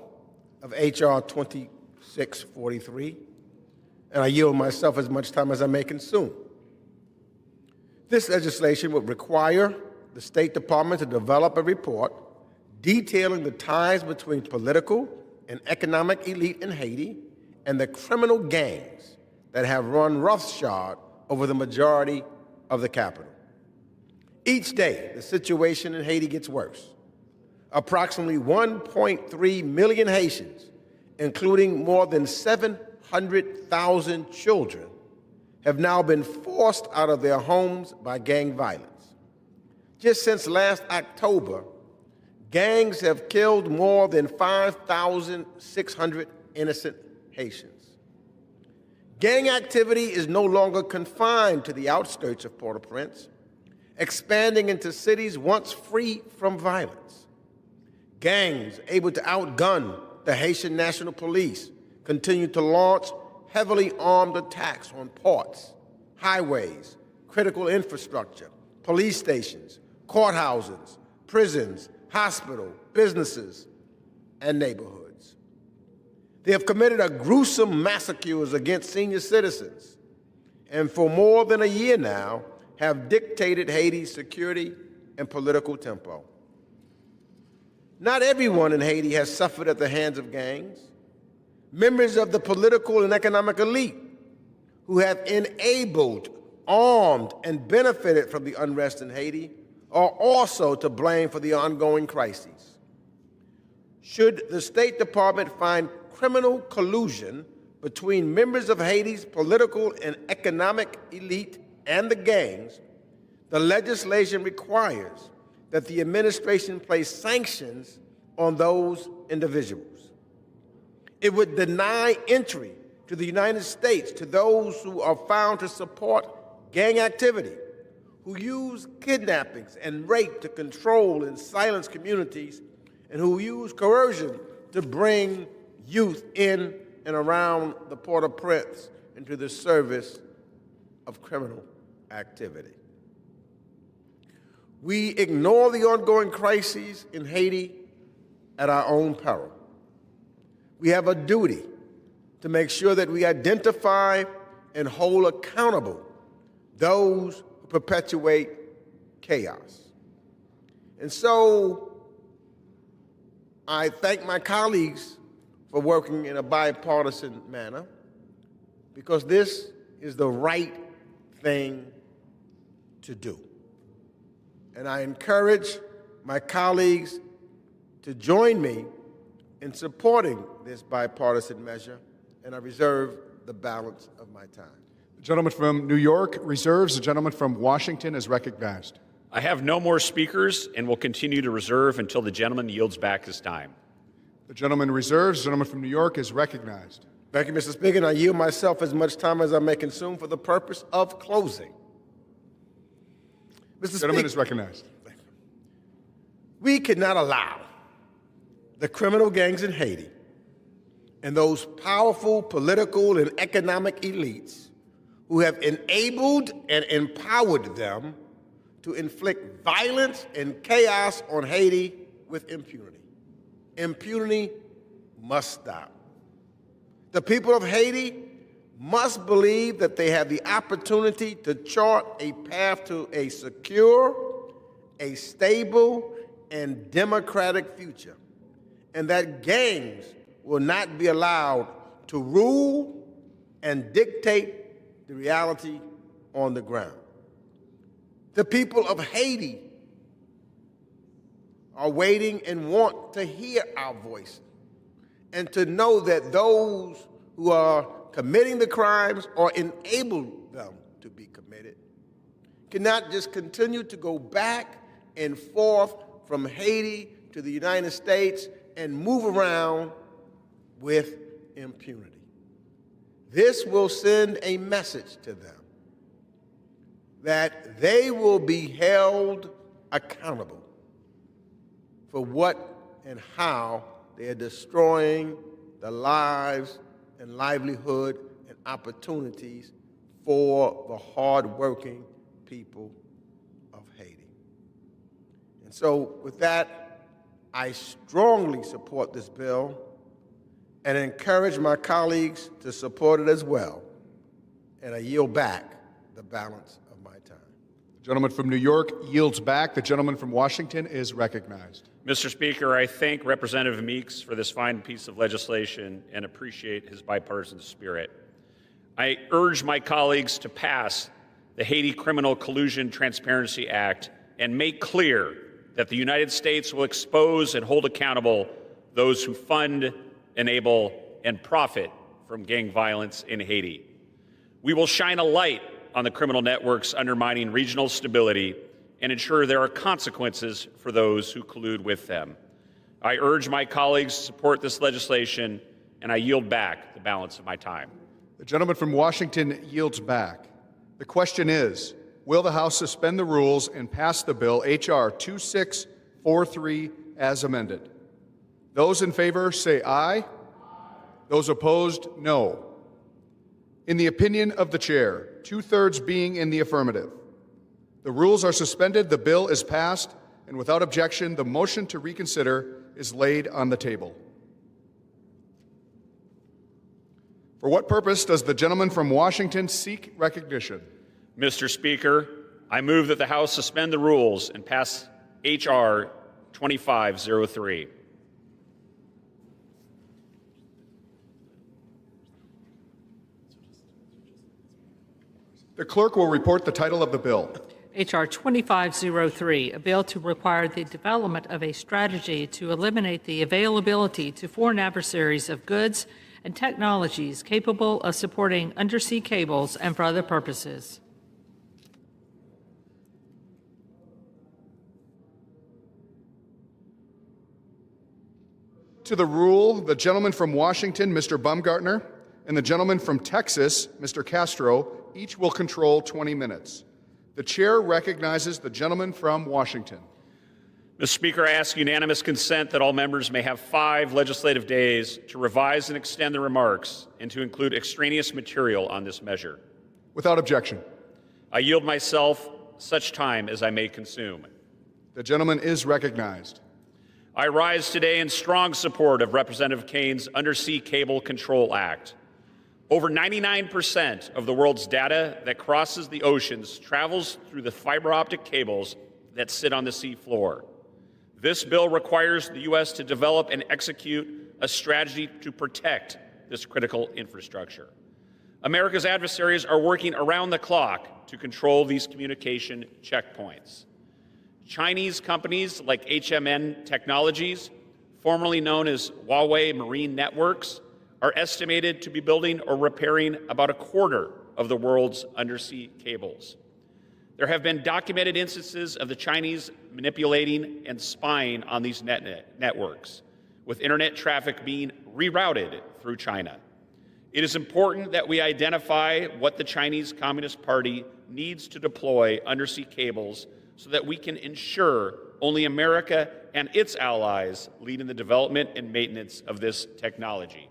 of H.R. 2643, and I yield myself as much time as I may consume. This legislation would require the State Department to develop a report detailing the ties between political and economic elite in Haiti and the criminal gangs that have run roughshod over the majority of the capital. Each day, the situation in Haiti gets worse. Approximately 1.3 million Haitians, including more than 700,000 children, have now been forced out of their homes by gang violence. Just since last October, gangs have killed more than 5,600 innocent Haitians. Gang activity is no longer confined to the outskirts of Port-au-Prince, expanding into cities once free from violence. Gangs able to outgun the Haitian National Police continue to launch heavily armed attacks on ports, highways, critical infrastructure, police stations, courthouses, prisons, hospitals, businesses, and neighborhoods. They have committed a gruesome massacres against senior citizens, and for more than a year now have dictated Haiti's security and political tempo. Not everyone in Haiti has suffered at the hands of gangs. Members of the political and economic elite who have enabled, armed, and benefited from the unrest in Haiti are also to blame for the ongoing crises. Should the State Department find criminal collusion between members of Haiti's political and economic elite and the gangs, the legislation requires that the administration place sanctions on those individuals. It would deny entry to the United States to those who are found to support gang activity, who use kidnappings and rape to control and silence communities, and who use coercion to bring youth in and around the Port-au-Prince into the service of criminal activity. We ignore the ongoing crises in Haiti at our own peril. We have a duty to make sure that we identify and hold accountable those who perpetuate chaos. And so I thank my colleagues for working in a bipartisan manner, because this is the right thing to do. And I encourage my colleagues to join me in supporting this bipartisan measure, and I reserve the balance of my time. The gentleman from New York reserves. The gentleman from Washington is recognized. I have no more speakers and will continue to reserve until the gentleman yields back his time. The gentleman reserves. The gentleman from New York is recognized. Thank you, Mr. Speaker, and I yield myself as much time as I may consume for the purpose of closing. The gentleman is recognized. We cannot allow the criminal gangs in Haiti and those powerful political and economic elites who have enabled and empowered them to inflict violence and chaos on Haiti with impunity. Impunity must stop. The people of Haiti must believe that they have the opportunity to chart a path to a secure, a stable, and democratic future, and that gangs will not be allowed to rule and dictate the reality on the ground. The people of Haiti are waiting and want to hear our voices and to know that those who are committing the crimes or enable them to be committed cannot just continue to go back and forth from Haiti to the United States and move around with impunity. This will send a message to them that they will be held accountable for what and how they are destroying the lives and livelihood and opportunities for the hardworking people of Haiti. And so with that, I strongly support this bill and encourage my colleagues to support it as well. And I yield back the balance of my time. The gentleman from New York yields back. The gentleman from Washington is recognized. Mr. Speaker, I thank Representative Meeks for this fine piece of legislation and appreciate his bipartisan spirit. I urge my colleagues to pass the Haiti Criminal Collusion Transparency Act and make clear that the United States will expose and hold accountable those who fund, enable, and profit from gang violence in Haiti. We will shine a light on the criminal networks undermining regional stability and ensure there are consequences for those who collude with them. I urge my colleagues to support this legislation, and I yield back the balance of my time. The gentleman from Washington yields back. The question is, will the House suspend the rules and pass the bill H.R. 2643 as amended? Those in favor say aye. Those opposed, no. In the opinion of the chair, 2/3 being in the affirmative, the rules are suspended, the bill is passed, and without objection, the motion to reconsider is laid on the table. For what purpose does the gentleman from Washington seek recognition? Mr. Speaker, I move that the House suspend the rules and pass H.R. 2503. The clerk will report the title of the bill. H.R. 2503, a bill to require the development of a strategy to eliminate the availability to foreign adversaries of goods and technologies capable of supporting undersea cables and for other purposes. To the rule, the gentleman from Washington, Mr. Baumgartner, and the gentleman from Texas, Mr. Castro, each will control 20 minutes. The chair recognizes the gentleman from Washington. Mr. Speaker, I ask unanimous consent that all members may have 5 legislative days to revise and extend their remarks and to include extraneous material on this measure. Without objection. I yield myself such time as I may consume. The gentleman is recognized. I rise today in strong support of Representative Kane's Undersea Cable Control Act. Over 99% of the world's data that crosses the oceans travels through the fiber optic cables that sit on the sea floor. This bill requires the U.S. to develop and execute a strategy to protect this critical infrastructure. America's adversaries are working around the clock to control these communication checkpoints. Chinese companies like HMN Technologies, formerly known as Huawei Marine Networks, are estimated to be building or repairing about a quarter of the world's undersea cables. There have been documented instances of the Chinese manipulating and spying on these networks, with internet traffic being rerouted through China. It is important that we identify what the Chinese Communist Party needs to deploy undersea cables so that we can ensure only America and its allies lead in the development and maintenance of this technology.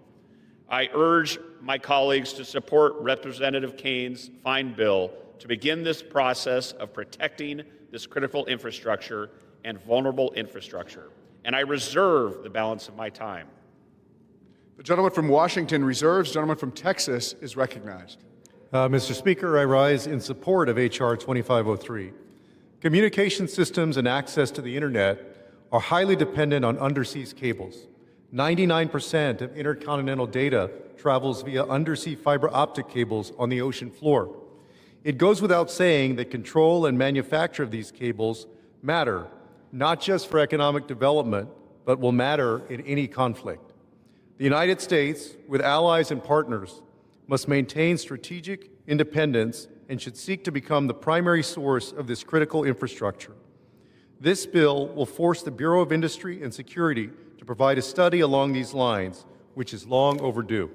I urge my colleagues to support Representative Kane's fine bill to begin this process of protecting this critical infrastructure and vulnerable infrastructure. And I reserve the balance of my time. The gentleman from Washington reserves. The gentleman from Texas is recognized. Mr. Speaker, I rise in support of H.R. 2503. Communication systems and access to the Internet are highly dependent on undersea cables. 99% of intercontinental data travels via undersea fiber optic cables on the ocean floor. It goes without saying that control and manufacture of these cables matter, not just for economic development, but will matter in any conflict. The United States, with allies and partners, must maintain strategic independence and should seek to become the primary source of this critical infrastructure. This bill will force the Bureau of Industry and Security to provide a study along these lines, which is long overdue.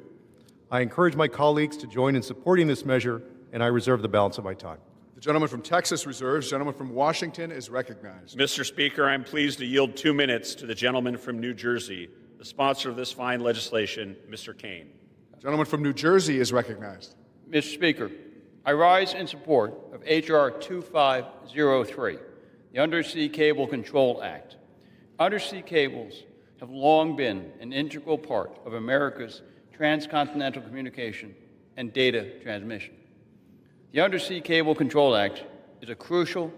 I encourage my colleagues to join in supporting this measure, and I reserve the balance of my time. The gentleman from Texas reserves. The gentleman from Washington is recognized. Mr. Speaker, I'm pleased to yield 2 minutes to the gentleman from New Jersey, the sponsor of this fine legislation, Mr. Kane. The gentleman from New Jersey is recognized. Mr. Speaker, I rise in support of H.R. 2503, the Undersea Cable Control Act. Undersea cables have long been an integral part of America's transcontinental communication and data transmission. The Undersea Cable Control Act is a crucial,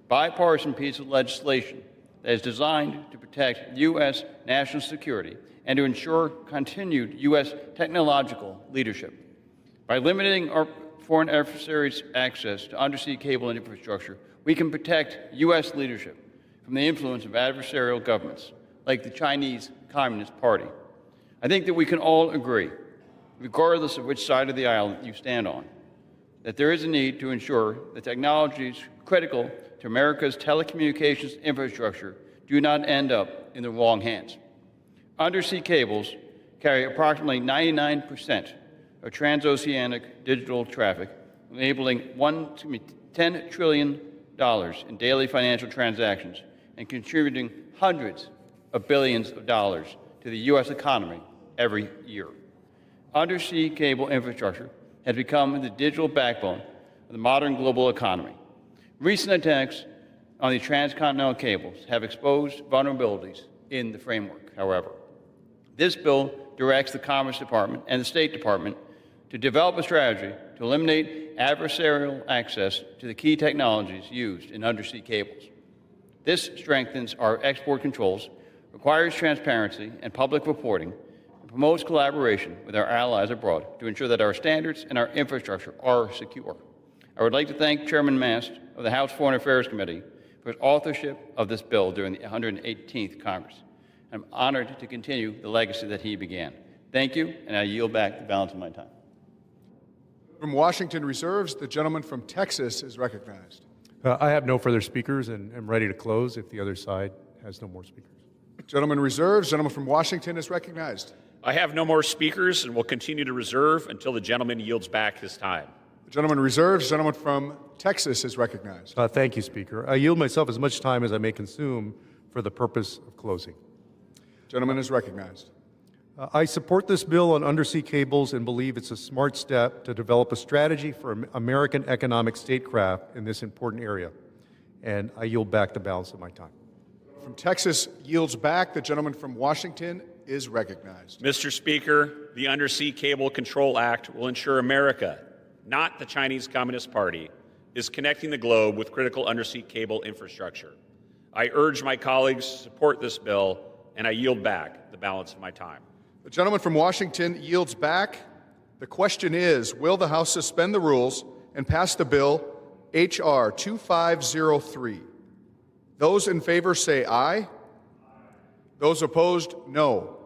bipartisan piece of legislation that is designed to protect U.S. national security and to ensure continued U.S. technological leadership. By limiting our foreign adversaries' access to undersea cable infrastructure, we can protect U.S. leadership from the influence of adversarial governments like the Chinese Communist Party. I think that we can all agree, regardless of which side of the aisle you stand on, that there is a need to ensure that technologies critical to America's telecommunications infrastructure do not end up in the wrong hands. Undersea cables carry approximately 99% of transoceanic digital traffic, enabling $10 trillion in daily financial transactions and contributing hundreds of billions of dollars to the U.S. economy every year. Undersea cable infrastructure has become the digital backbone of the modern global economy. Recent attacks on the transcontinental cables have exposed vulnerabilities in the framework, however. This bill directs the Commerce Department and the State Department to develop a strategy to eliminate adversarial access to the key technologies used in undersea cables. This strengthens our export controls, requires transparency and public reporting, and promotes collaboration with our allies abroad to ensure that our standards and our infrastructure are secure. I would like to thank Chairman Mast of the House Foreign Affairs Committee for his authorship of this bill during the 118th Congress. I'm honored to continue the legacy that he began. Thank you, and I yield back the balance of my time. From Washington reserves. The gentleman from Texas is recognized. I have no further speakers and am ready to close if the other side has no more speakers. Gentleman reserves. Gentleman from Washington is recognized. I have no more speakers and will continue to reserve until the gentleman yields back his time. The gentleman reserves. The gentleman from Texas is recognized. Thank you, Speaker. I yield myself as much time as I may consume for the purpose of closing. Gentleman is recognized. I support this bill on undersea cables and believe it's a smart step to develop a strategy for American economic statecraft in this important area. And I yield back the balance of my time. From Texas yields back. The gentleman from Washington is recognized. Mr. Speaker, the Undersea Cable Control Act will ensure America, not the Chinese Communist Party, is connecting the globe with critical undersea cable infrastructure. I urge my colleagues to support this bill, and I yield back the balance of my time. The gentleman from Washington yields back. The question is, will the House suspend the rules and pass the bill H.R. 2503? Those in favor say aye. Those opposed, no.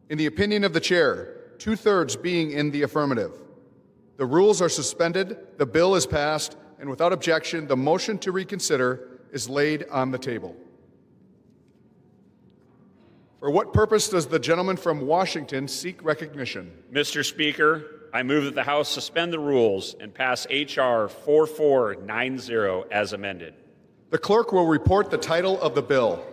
In the opinion of the chair, 2/3 being in the affirmative, the rules are suspended, the bill is passed, and without objection, the motion to reconsider is laid on the table. For what purpose does the gentleman from Washington seek recognition? Mr. Speaker, I move that the House suspend the rules and pass H.R. 4490 as amended. The clerk will report the title of the bill.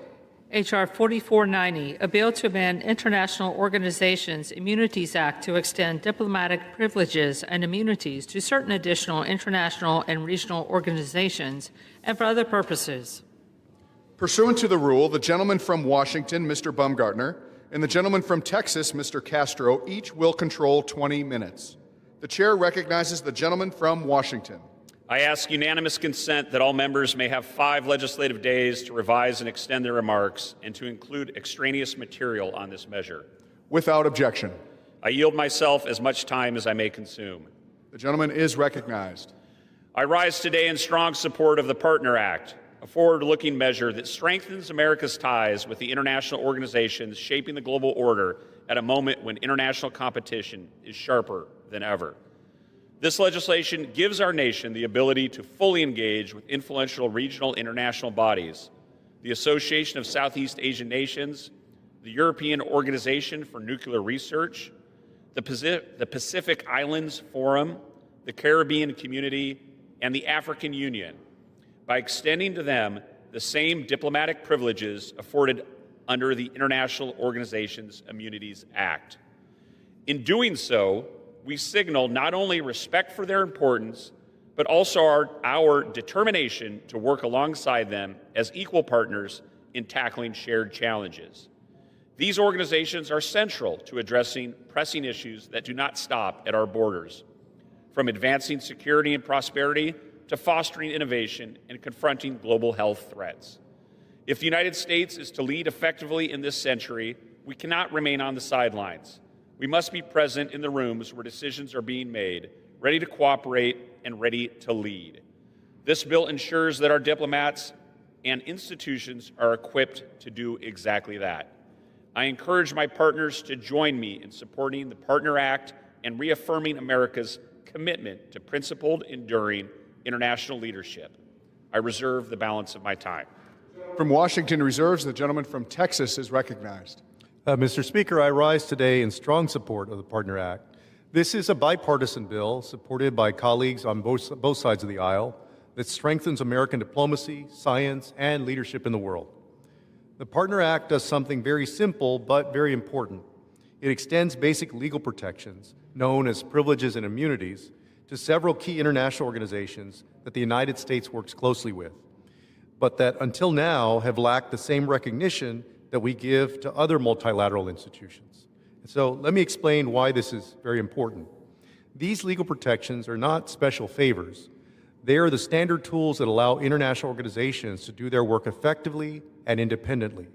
H.R. 4490, a bill to amend International Organizations Immunities Act to extend diplomatic privileges and immunities to certain additional international and regional organizations and for other purposes. Pursuant to the rule, the gentleman from Washington, Mr. Baumgartner, and the gentleman from Texas, Mr. Castro, each will control 20 minutes. The chair recognizes the gentleman from Washington. I ask unanimous consent that all members may have 5 legislative days to revise and extend their remarks and to include extraneous material on this measure. Without objection. I yield myself as much time as I may consume. The gentleman is recognized. I rise today in strong support of the Partner Act, a forward-looking measure that strengthens America's ties with the international organizations shaping the global order at a moment when international competition is sharper than ever. This legislation gives our nation the ability to fully engage with influential regional international bodies, the Association of Southeast Asian Nations, the European Organization for Nuclear Research, the Pacific Islands Forum, the Caribbean Community, and the African Union, by extending to them the same diplomatic privileges afforded under the International Organizations Immunities Act. In doing so, we signal not only respect for their importance, but also our determination to work alongside them as equal partners in tackling shared challenges. These organizations are central to addressing pressing issues that do not stop at our borders, from advancing security and prosperity to fostering innovation and confronting global health threats. If the United States is to lead effectively in this century, we cannot remain on the sidelines. We must be present in the rooms where decisions are being made, ready to cooperate and ready to lead. This bill ensures that our diplomats and institutions are equipped to do exactly that. I encourage my partners to join me in supporting the Partner Act and reaffirming America's commitment to principled, enduring international leadership. I reserve the balance of my time. From Washington reserves, the gentleman from Texas is recognized. Mr. Speaker, I rise today in strong support of the Partner Act. This is a bipartisan bill supported by colleagues on both sides of the aisle that strengthens American diplomacy, science, and leadership in the world. The Partner Act does something very simple but very important. It extends basic legal protections, known as privileges and immunities, to several key international organizations that the United States works closely with, but that until now have lacked the same recognition that we give to other multilateral institutions. So let me explain why this is very important. These legal protections are not special favors. They are the standard tools that allow international organizations to do their work effectively and independently.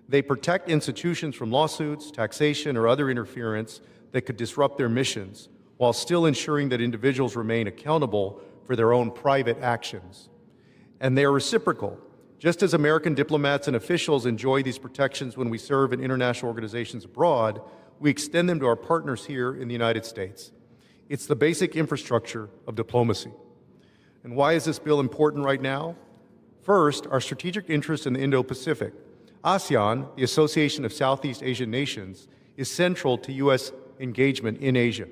They protect institutions from lawsuits, taxation, or other interference that could disrupt their missions, while still ensuring that individuals remain accountable for their own private actions. And they are reciprocal. Just as American diplomats and officials enjoy these protections when we serve in international organizations abroad, we extend them to our partners here in the United States. It's the basic infrastructure of diplomacy. And why is this bill important right now? First, our strategic interest in the Indo-Pacific. ASEAN, the Association of Southeast Asian Nations, is central to U.S. engagement in Asia.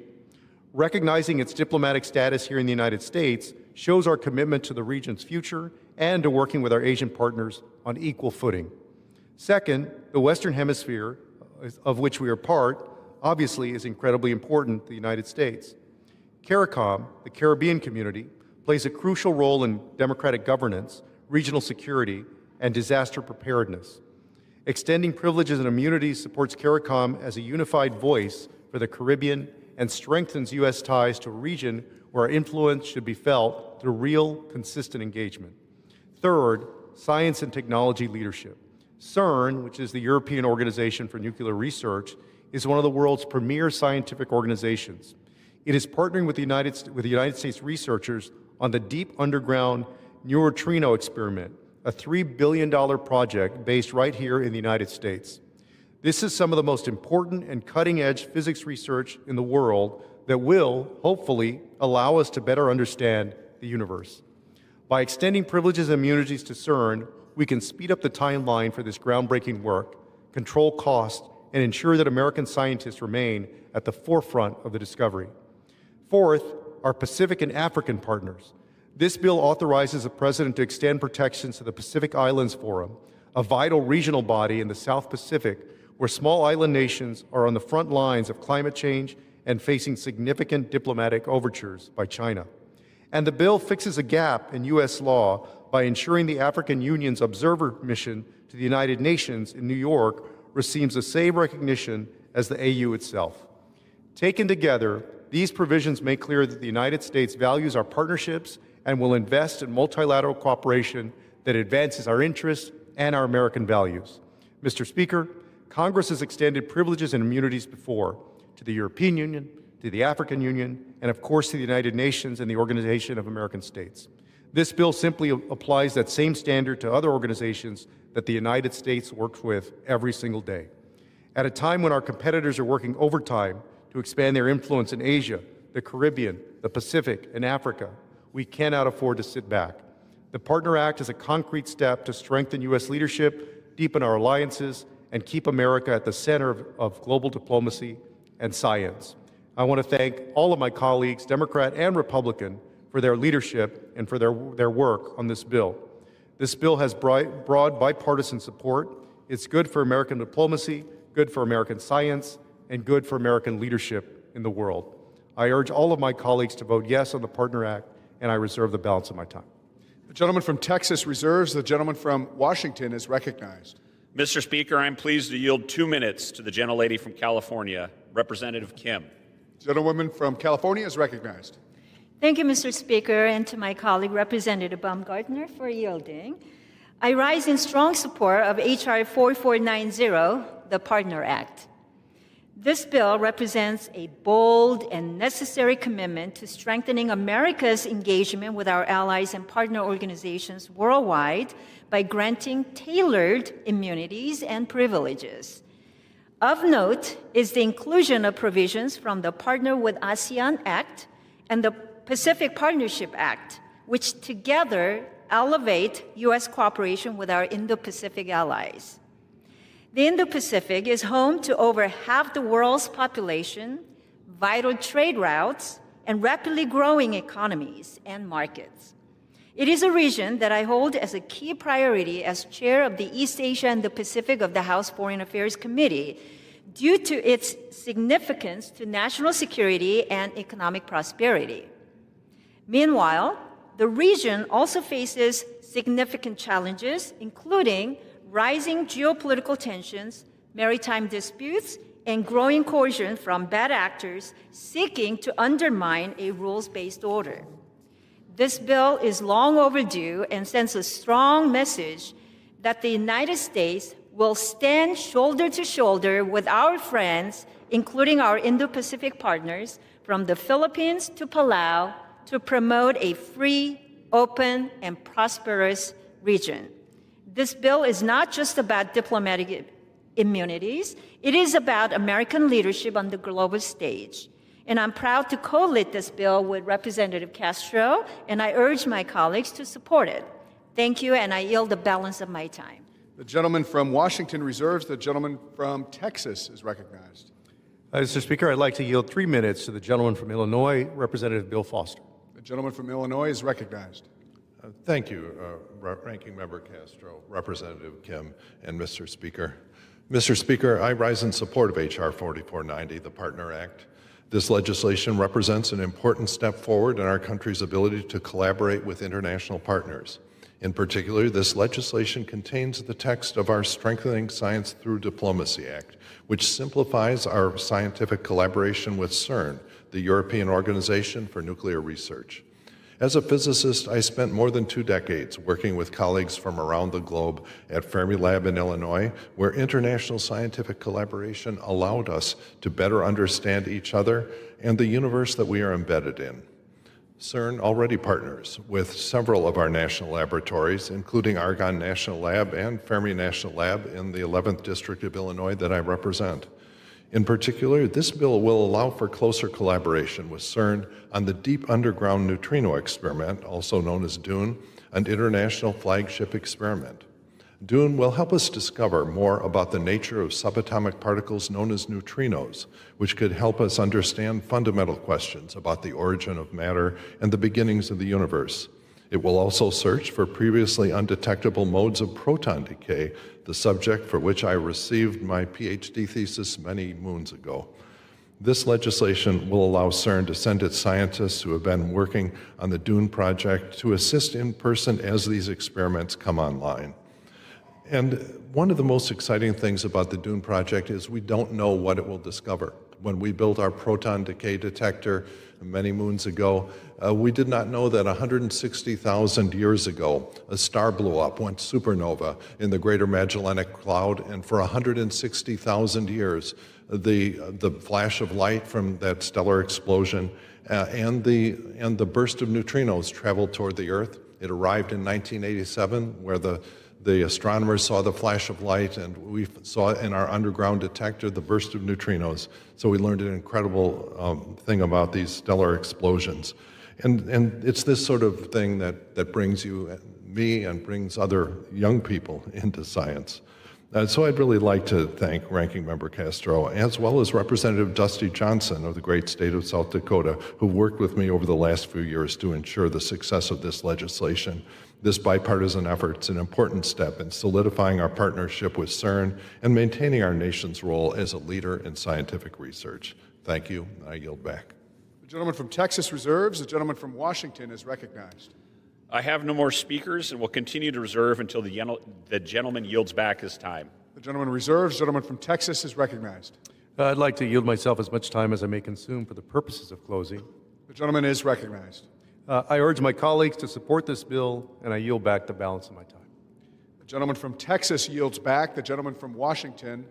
Recognizing its diplomatic status here in the United States shows our commitment to the region's future and to working with our Asian partners on equal footing. Second, the Western Hemisphere, of which we are part, obviously is incredibly important to the United States. CARICOM, the Caribbean community, plays a crucial role in democratic governance, regional security, and disaster preparedness. Extending privileges and immunities supports CARICOM as a unified voice for the Caribbean and strengthens U.S. ties to a region where our influence should be felt through real, consistent engagement. Third, science and technology leadership. CERN, which is the European Organization for Nuclear Research, is one of the world's premier scientific organizations. It is partnering with the United States researchers on the Deep Underground Neutrino Experiment, a $3 billion project based right here in the United States. This is some of the most important and cutting-edge physics research in the world that will, hopefully, allow us to better understand the universe. By extending privileges and immunities to CERN, we can speed up the timeline for this groundbreaking work, control costs, and ensure that American scientists remain at the forefront of the discovery. Fourth, our Pacific and African partners. This bill authorizes the President to extend protections to the Pacific Islands Forum, a vital regional body in the South Pacific where small island nations are on the front lines of climate change and facing significant diplomatic overtures by China. And the bill fixes a gap in U.S. law by ensuring the African Union's observer mission to the United Nations in New York receives the same recognition as the AU itself. Taken together, these provisions make clear that the United States values our partnerships and will invest in multilateral cooperation that advances our interests and our American values. Mr. Speaker, Congress has extended privileges and immunities before to the European Union, to the African Union, and of course to the United Nations and the Organization of American States. This bill simply applies that same standard to other organizations that the United States works with every single day. At a time when our competitors are working overtime to expand their influence in Asia, the Caribbean, the Pacific, and Africa, we cannot afford to sit back. The Partner Act is a concrete step to strengthen U.S. leadership, deepen our alliances, and keep America at the center of global diplomacy and science. I want to thank all of my colleagues, Democrat and Republican, for their leadership and for their work on this bill. This bill has broad bipartisan support. It's good for American diplomacy, good for American science, and good for American leadership in the world. I urge all of my colleagues to vote yes on the Partner Act, and I reserve the balance of my time. The gentleman from Texas reserves. The gentleman from Washington is recognized. Mr. Speaker, I'm pleased to yield 2 minutes to the gentlelady from California, Representative Kim. Gentlewoman from California is recognized. Thank you, Mr. Speaker, and to my colleague, Representative Baumgartner, for yielding. I rise in strong support of H.R. 4490, the Partner Act. This bill represents a bold and necessary commitment to strengthening America's engagement with our allies and partner organizations worldwide by granting tailored immunities and privileges. Of note is the inclusion of provisions from the Partner with ASEAN Act and the Pacific Partnership Act, which together elevate U.S. cooperation with our Indo-Pacific allies. The Indo-Pacific is home to over half the world's population, vital trade routes, and rapidly growing economies and markets. It is a region that I hold as a key priority as chair of the East Asia and the Pacific of the House Foreign Affairs Committee due to its significance to national security and economic prosperity. Meanwhile, the region also faces significant challenges, including rising geopolitical tensions, maritime disputes, and growing coercion from bad actors seeking to undermine a rules-based order. This bill is long overdue and sends a strong message that the United States will stand shoulder to shoulder with our friends, including our Indo-Pacific partners, from the Philippines to Palau, to promote a free, open, and prosperous region. This bill is not just about diplomatic immunities, it is about American leadership on the global stage. And I'm proud to co-lead this bill with Representative Castro, and I urge my colleagues to support it. Thank you, and I yield the balance of my time. The gentleman from Washington reserves. The gentleman from Texas is recognized. Mr. Speaker, I'd like to yield 3 minutes to the gentleman from Illinois, Representative Bill Foster. The gentleman from Illinois is recognized. Thank you, Ranking Member Castro, Representative Kim, and Mr. Speaker. Mr. Speaker, I rise in support of H.R. 4490, the Partner Act. This legislation represents an important step forward in our country's ability to collaborate with international partners. In particular, this legislation contains the text of our Strengthening Science Through Diplomacy Act, which simplifies our scientific collaboration with CERN, the European Organization for Nuclear Research. As a physicist, I spent more than 2 decades working with colleagues from around the globe at Fermilab in Illinois, where international scientific collaboration allowed us to better understand each other and the universe that we are embedded in. CERN already partners with several of our national laboratories, including Argonne National Lab and Fermi National Lab in the 11th District of Illinois that I represent. In particular, this bill will allow for closer collaboration with CERN on the Deep Underground Neutrino Experiment, also known as DUNE, an international flagship experiment. DUNE will help us discover more about the nature of subatomic particles known as neutrinos, which could help us understand fundamental questions about the origin of matter and the beginnings of the universe. It will also search for previously undetectable modes of proton decay, the subject for which I received my PhD thesis many moons ago. This legislation will allow CERN to send its scientists who have been working on the DUNE project to assist in person as these experiments come online. And one of the most exciting things about the DUNE project is we don't know what it will discover. When we built our proton decay detector many moons ago, we did not know that 160,000 years ago, a star blew up, went supernova in the Greater Magellanic Cloud, and for 160,000 years, the flash of light from that stellar explosion and the burst of neutrinos traveled toward the Earth. It arrived in 1987, where the astronomers saw the flash of light, and we saw in our underground detector the burst of neutrinos. So we learned an incredible thing about these stellar explosions. And it's this sort of thing that brings me and brings other young people into science. So I'd really like to thank Ranking Member Castro, as well as Representative Dusty Johnson of the great state of South Dakota, who worked with me over the last few years to ensure the success of this legislation. This bipartisan effort is an important step in solidifying our partnership with CERN and maintaining our nation's role as a leader in scientific research. Thank you. I yield back. The gentleman from Texas reserves. The gentleman from Washington is recognized. I have no more speakers and will continue to reserve until the gentleman yields back his time. The gentleman reserves. The gentleman from Texas is recognized. I'd like to yield myself as much time as I may consume for the purposes of closing. The gentleman is recognized. I urge my colleagues to support this bill, and I yield back the balance of my time. The gentleman from Texas yields back. The gentleman from Washington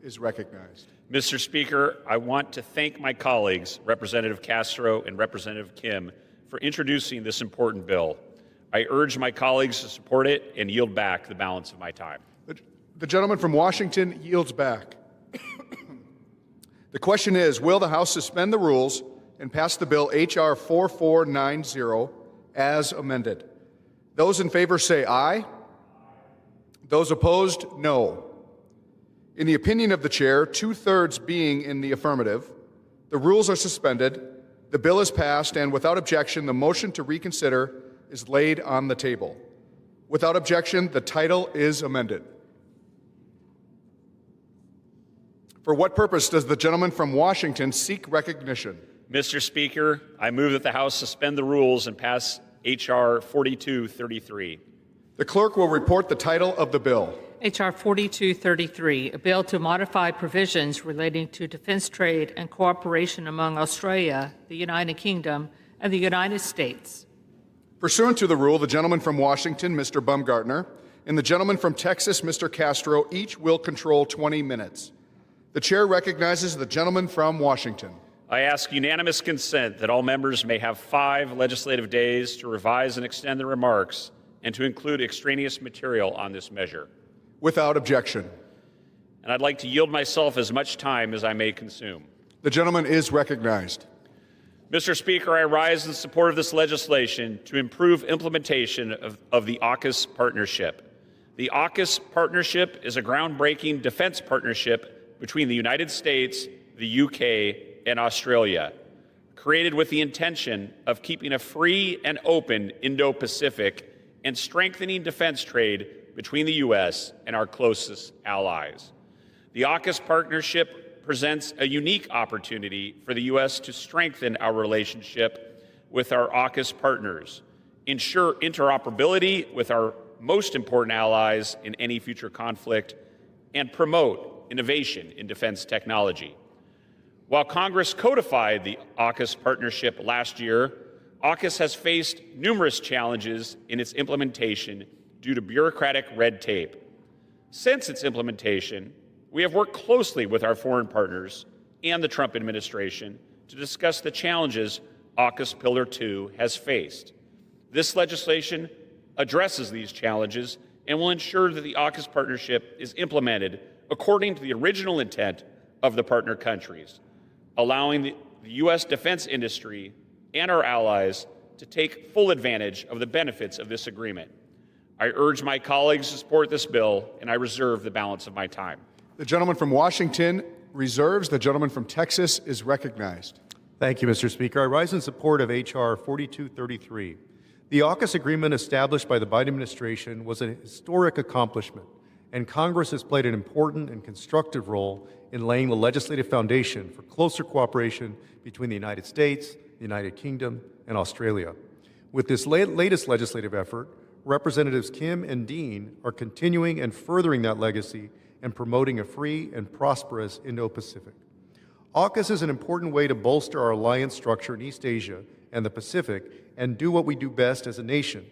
is recognized. Mr. Speaker, I want to thank my colleagues, Representative Castro and Representative Kim, for introducing this important bill. I urge my colleagues to support it and yield back the balance of my time. The gentleman from Washington yields back. The question is, will the House suspend the rules and pass the bill H.R. 4490 as amended? Those in favor say aye. Those opposed, no. In the opinion of the chair, 2/3 being in the affirmative, the rules are suspended, the bill is passed, and without objection, the motion to reconsider is laid on the table. Without objection, the title is amended. For what purpose does the gentleman from Washington seek recognition? Mr. Speaker, I move that the House suspend the rules and pass H.R. 4233. The clerk will report the title of the bill. H.R. 4233, a bill to modify provisions relating to defense trade and cooperation among Australia, the United Kingdom, and the United States. Pursuant to the rule, the gentleman from Washington, Mr. Baumgartner, and the gentleman from Texas, Mr. Castro, each will control 20 minutes. The chair recognizes the gentleman from Washington. I ask unanimous consent that all members may have 5 legislative days to revise and extend their remarks and to include extraneous material on this measure. Without objection. And I'd like to yield myself as much time as I may consume. The gentleman is recognized. Mr. Speaker, I rise in support of this legislation to improve implementation of the AUKUS partnership. The AUKUS partnership is a groundbreaking defense partnership between the United States, the UK, and Australia, created with the intention of keeping a free and open Indo-Pacific and strengthening defense trade between the U.S. and our closest allies. The AUKUS partnership presents a unique opportunity for the U.S. to strengthen our relationship with our AUKUS partners, ensure interoperability with our most important allies in any future conflict, and promote innovation in defense technology. While Congress codified the AUKUS partnership last year, AUKUS has faced numerous challenges in its implementation due to bureaucratic red tape. Since its implementation, we have worked closely with our foreign partners and the Trump administration to discuss the challenges AUKUS Pillar 2 has faced. This legislation addresses these challenges and will ensure that the AUKUS partnership is implemented according to the original intent of the partner countries, allowing the U.S. defense industry and our allies to take full advantage of the benefits of this agreement. I urge my colleagues to support this bill, and I reserve the balance of my time. The gentleman from Washington reserves. The gentleman from Texas is recognized. Thank you, Mr. Speaker. I rise in support of H.R. 4233. The AUKUS agreement established by the Biden administration was a historic accomplishment, and Congress has played an important and constructive role in laying the legislative foundation for closer cooperation between the United States, the United Kingdom, and Australia. With this latest legislative effort, Representatives Kim and Dean are continuing and furthering that legacy and promoting a free and prosperous Indo-Pacific. AUKUS is an important way to bolster our alliance structure in East Asia and the Pacific and do what we do best as a nation,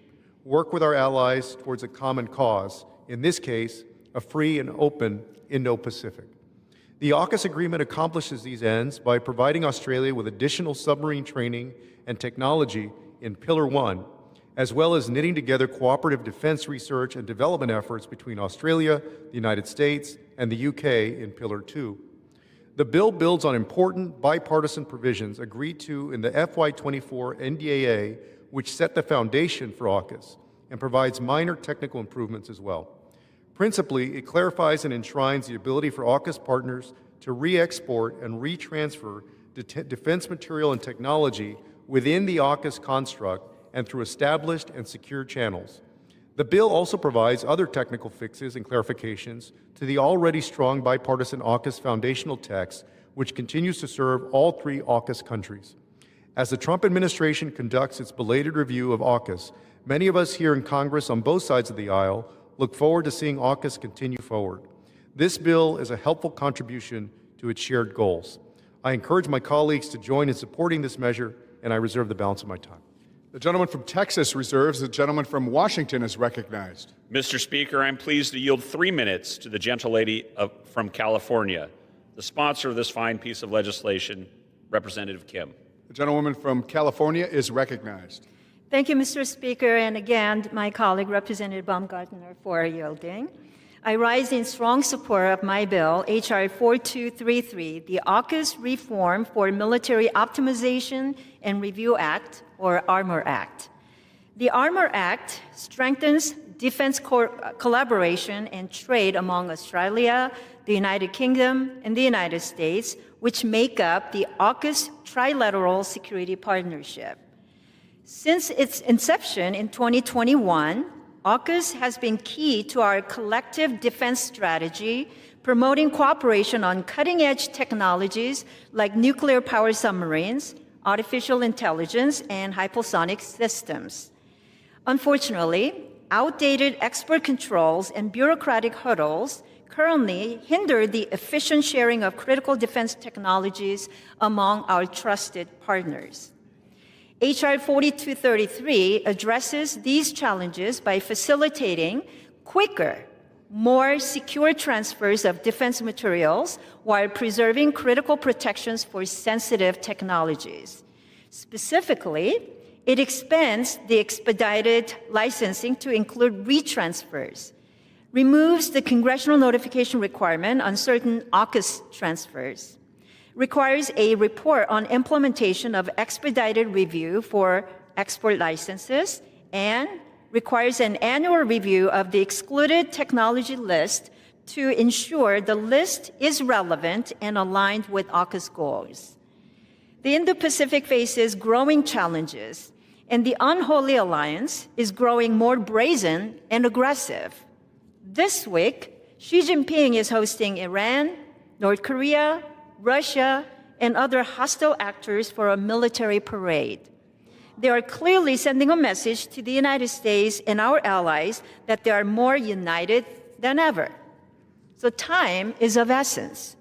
work with our allies towards a common cause, in this case, a free and open Indo-Pacific. The AUKUS agreement accomplishes these ends by providing Australia with additional submarine training and technology in Pillar 1, as well as knitting together cooperative defense research and development efforts between Australia, the United States, and the UK in Pillar 2. The bill builds on important bipartisan provisions agreed to in the FY24 NDAA, which set the foundation for AUKUS, and provides minor technical improvements as well. Principally, it clarifies and enshrines the ability for AUKUS partners to re-export and re-transfer defense material and technology within the AUKUS construct and through established and secure channels. The bill also provides other technical fixes and clarifications to the already strong bipartisan AUKUS foundational text, which continues to serve all three AUKUS countries. As the Trump administration conducts its belated review of AUKUS, many of us here in Congress on both sides of the aisle look forward to seeing AUKUS continue forward. This bill is a helpful contribution to its shared goals. I encourage my colleagues to join in supporting this measure, and I reserve the balance of my time. The gentleman from Texas reserves. The gentleman from Washington is recognized. Mr. Speaker, I'm pleased to yield 3 minutes to the gentlelady from California, the sponsor of this fine piece of legislation, Representative Kim. The gentlewoman from California is recognized. Thank you, Mr. Speaker, and again, my colleague, Representative Baumgartner, for yielding. I rise in strong support of my bill, H.R. 4233, the AUKUS Reform for Military Optimization and Review Act, or ARMOR Act. The ARMOR Act strengthens defense collaboration and trade among Australia, the United Kingdom, and the United States, which make up the AUKUS Trilateral Security Partnership. Since its inception in 2021, AUKUS has been key to our collective defense strategy, promoting cooperation on cutting-edge technologies like nuclear-powered submarines, artificial intelligence, and hypersonic systems. Unfortunately, outdated export controls and bureaucratic hurdles currently hinder the efficient sharing of critical defense technologies among our trusted partners. H.R. 4233 addresses these challenges by facilitating quicker, more secure transfers of defense materials while preserving critical protections for sensitive technologies. Specifically, it expands the expedited licensing to include retransfers, removes the congressional notification requirement on certain AUKUS transfers, requires a report on implementation of expedited review for export licenses, and requires an annual review of the excluded technology list to ensure the list is relevant and aligned with AUKUS goals. The Indo-Pacific faces growing challenges, and the unholy alliance is growing more brazen and aggressive. This week, Xi Jinping is hosting Iran, North Korea, Russia, and other hostile actors for a military parade. They are clearly sending a message to the United States and our allies that they are more united than ever. So time is of essence.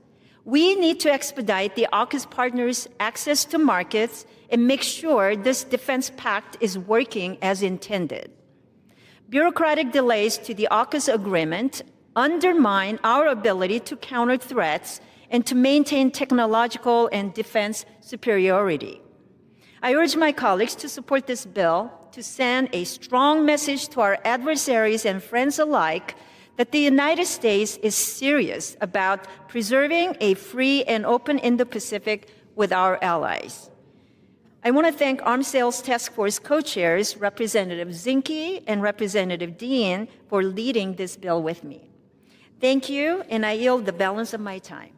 We need to expedite the AUKUS partners' access to markets and make sure this defense pact is working as intended. Bureaucratic delays to the AUKUS agreement undermine our ability to counter threats and to maintain technological and defense superiority. I urge my colleagues to support this bill to send a strong message to our adversaries and friends alike that the United States is serious about preserving a free and open Indo-Pacific with our allies. I want to thank Arms Sales Task Force co-chairs, Representative Zinke and Representative Dean, for leading this bill with me. Thank you, and I yield the balance of my time.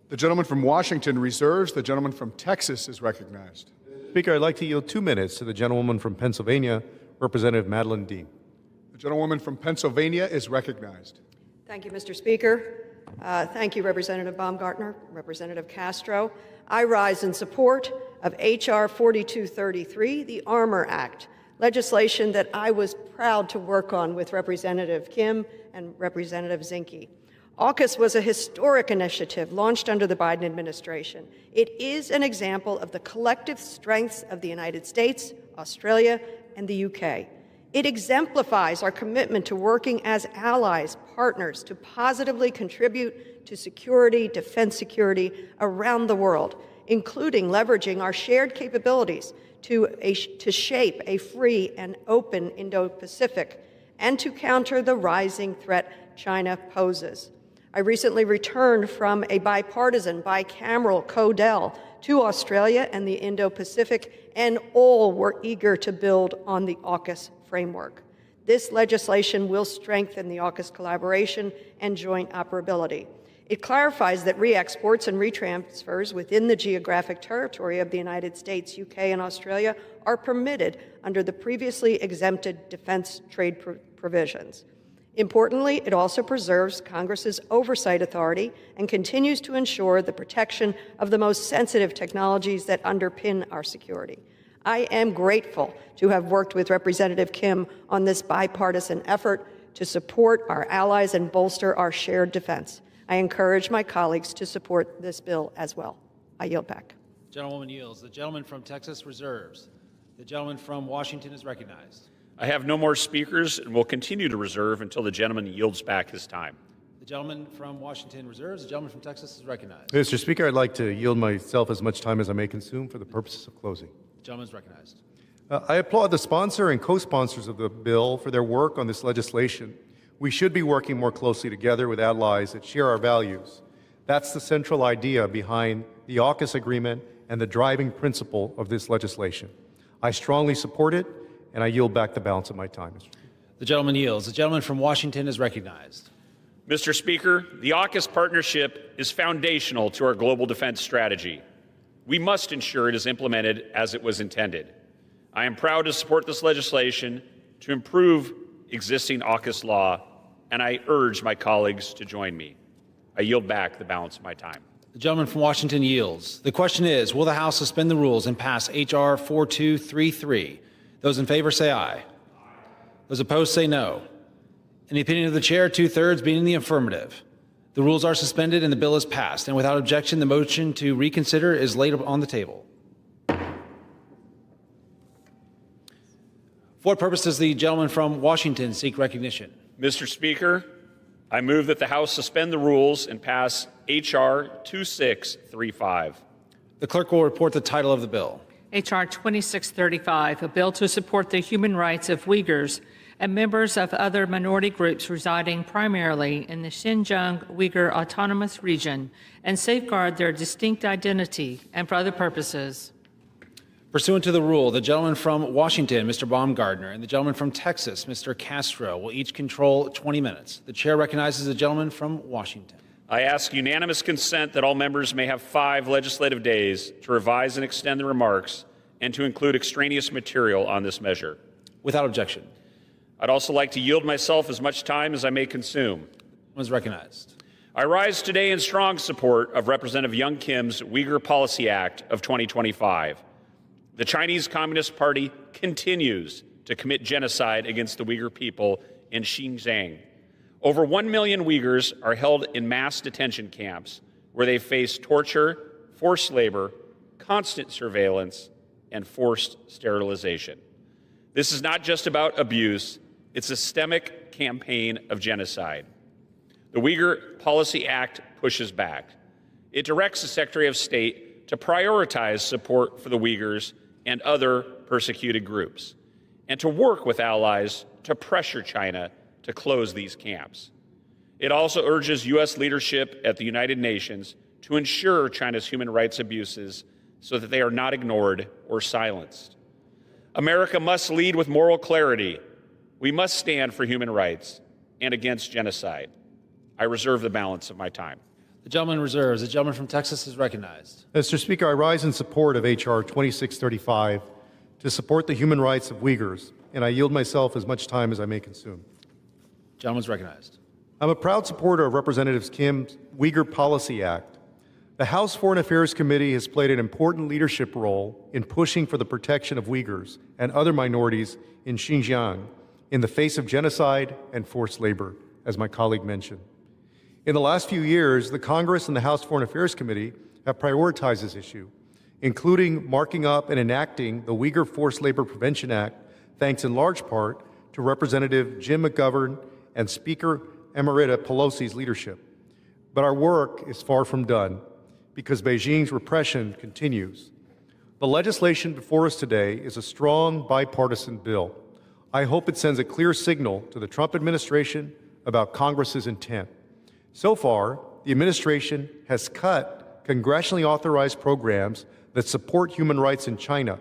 The gentleman from Washington reserves. The gentleman from Texas is recognized. Speaker, I'd like to yield 2 minutes to the gentlewoman from Pennsylvania, Representative Madeline Dean. The gentlewoman from Pennsylvania is recognized. Thank you, Mr. Speaker. Thank you, Representative Baumgartner, Representative Castro. I rise in support of H.R. 4233, the Armor Act, legislation that I was proud to work on with Representative Kim and Representative Zinke. AUKUS was a historic initiative launched under the Biden administration. It is an example of the collective strengths of the United States, Australia, and the UK. It exemplifies our commitment to working as allies, partners, to positively contribute to security, defense security around the world, including leveraging our shared capabilities to shape a free and open Indo-Pacific and to counter the rising threat China poses. I recently returned from a bipartisan, bicameral CODEL to Australia and the Indo-Pacific, and all were eager to build on the AUKUS framework. This legislation will strengthen the AUKUS collaboration and joint operability. It clarifies that re-exports and retransfers within the geographic territory of the United States, UK, and Australia are permitted under the previously exempted defense trade provisions. Importantly, it also preserves Congress's oversight authority and continues to ensure the protection of the most sensitive technologies that underpin our security. I am grateful to have worked with Representative Kim on this bipartisan effort to support our allies and bolster our shared defense. I encourage my colleagues to support this bill as well. I yield back. Gentlewoman yields. The gentleman from Texas reserves. The gentleman from Washington is recognized. I have no more speakers and will continue to reserve until the gentleman yields back his time. The gentleman from Washington reserves. The gentleman from Texas is recognized. Mr. Speaker, I'd like to yield myself as much time as I may consume for the purposes of closing. The gentleman is recognized. I applaud the sponsor and co-sponsors of the bill for their work on this legislation. We should be working more closely together with allies that share our values. That's the central idea behind the AUKUS agreement and the driving principle of this legislation. I strongly support it, and I yield back the balance of my time, Mr. Speaker. The gentleman yields. The gentleman from Washington is recognized. Mr. Speaker, the AUKUS partnership is foundational to our global defense strategy. We must ensure it is implemented as it was intended. I am proud to support this legislation to improve existing AUKUS law, and I urge my colleagues to join me. I yield back the balance of my time. The gentleman from Washington yields. The question is, will the House suspend the rules and pass H.R. 4233? Those in favor say aye. Those opposed say no. In the opinion of the chair, 2/3 being in the affirmative. The rules are suspended and the bill is passed. And without objection, the motion to reconsider is laid on the table. For what purpose does the gentleman from Washington seek recognition? Mr. Speaker, I move that the House suspend the rules and pass H.R. 2635. The clerk will report the title of the bill. H.R. 2635, a bill to support the human rights of Uyghurs and members of other minority groups residing primarily in the Xinjiang Uyghur Autonomous Region and safeguard their distinct identity and for other purposes. Pursuant to the rule, the gentleman from Washington, Mr. Baumgartner, and the gentleman from Texas, Mr. Castro, will each control 20 minutes. The chair recognizes the gentleman from Washington. I ask unanimous consent that all members may have 5 legislative days to revise and extend their remarks and to include extraneous material on this measure. Without objection. I'd also like to yield myself as much time as I may consume. Was recognized. I rise today in strong support of Representative Young Kim's Uyghur Policy Act of 2025. The Chinese Communist Party continues to commit genocide against the Uyghur people in Xinjiang. Over 1 million Uyghurs are held in mass detention camps where they face torture, forced labor, constant surveillance, and forced sterilization. This is not just about abuse, it's a systemic campaign of genocide. The Uyghur Policy Act pushes back. It directs the Secretary of State to prioritize support for the Uyghurs and other persecuted groups, and to work with allies to pressure China to close these camps. It also urges U.S. leadership at the United Nations to ensure China's human rights abuses so that they are not ignored or silenced. America must lead with moral clarity. We must stand for human rights and against genocide. I reserve the balance of my time. The gentleman reserves. The gentleman from Texas is recognized. Mr. Speaker, I rise in support of H.R. 2635 to support the human rights of Uyghurs, and I yield myself as much time as I may consume. Gentleman's recognized. I'm a proud supporter of Representative Kim's Uyghur Policy Act. The House Foreign Affairs Committee has played an important leadership role in pushing for the protection of Uyghurs and other minorities in Xinjiang in the face of genocide and forced labor, as my colleague mentioned. In the last few years, the Congress and the House Foreign Affairs Committee have prioritized this issue, including marking up and enacting the Uyghur Forced Labor Prevention Act, thanks in large part to Representative Jim McGovern and Speaker Emerita Pelosi's leadership. But our work is far from done because Beijing's repression continues. The legislation before us today is a strong bipartisan bill. I hope it sends a clear signal to the Trump administration about Congress's intent. So far, the administration has cut congressionally authorized programs that support human rights in China,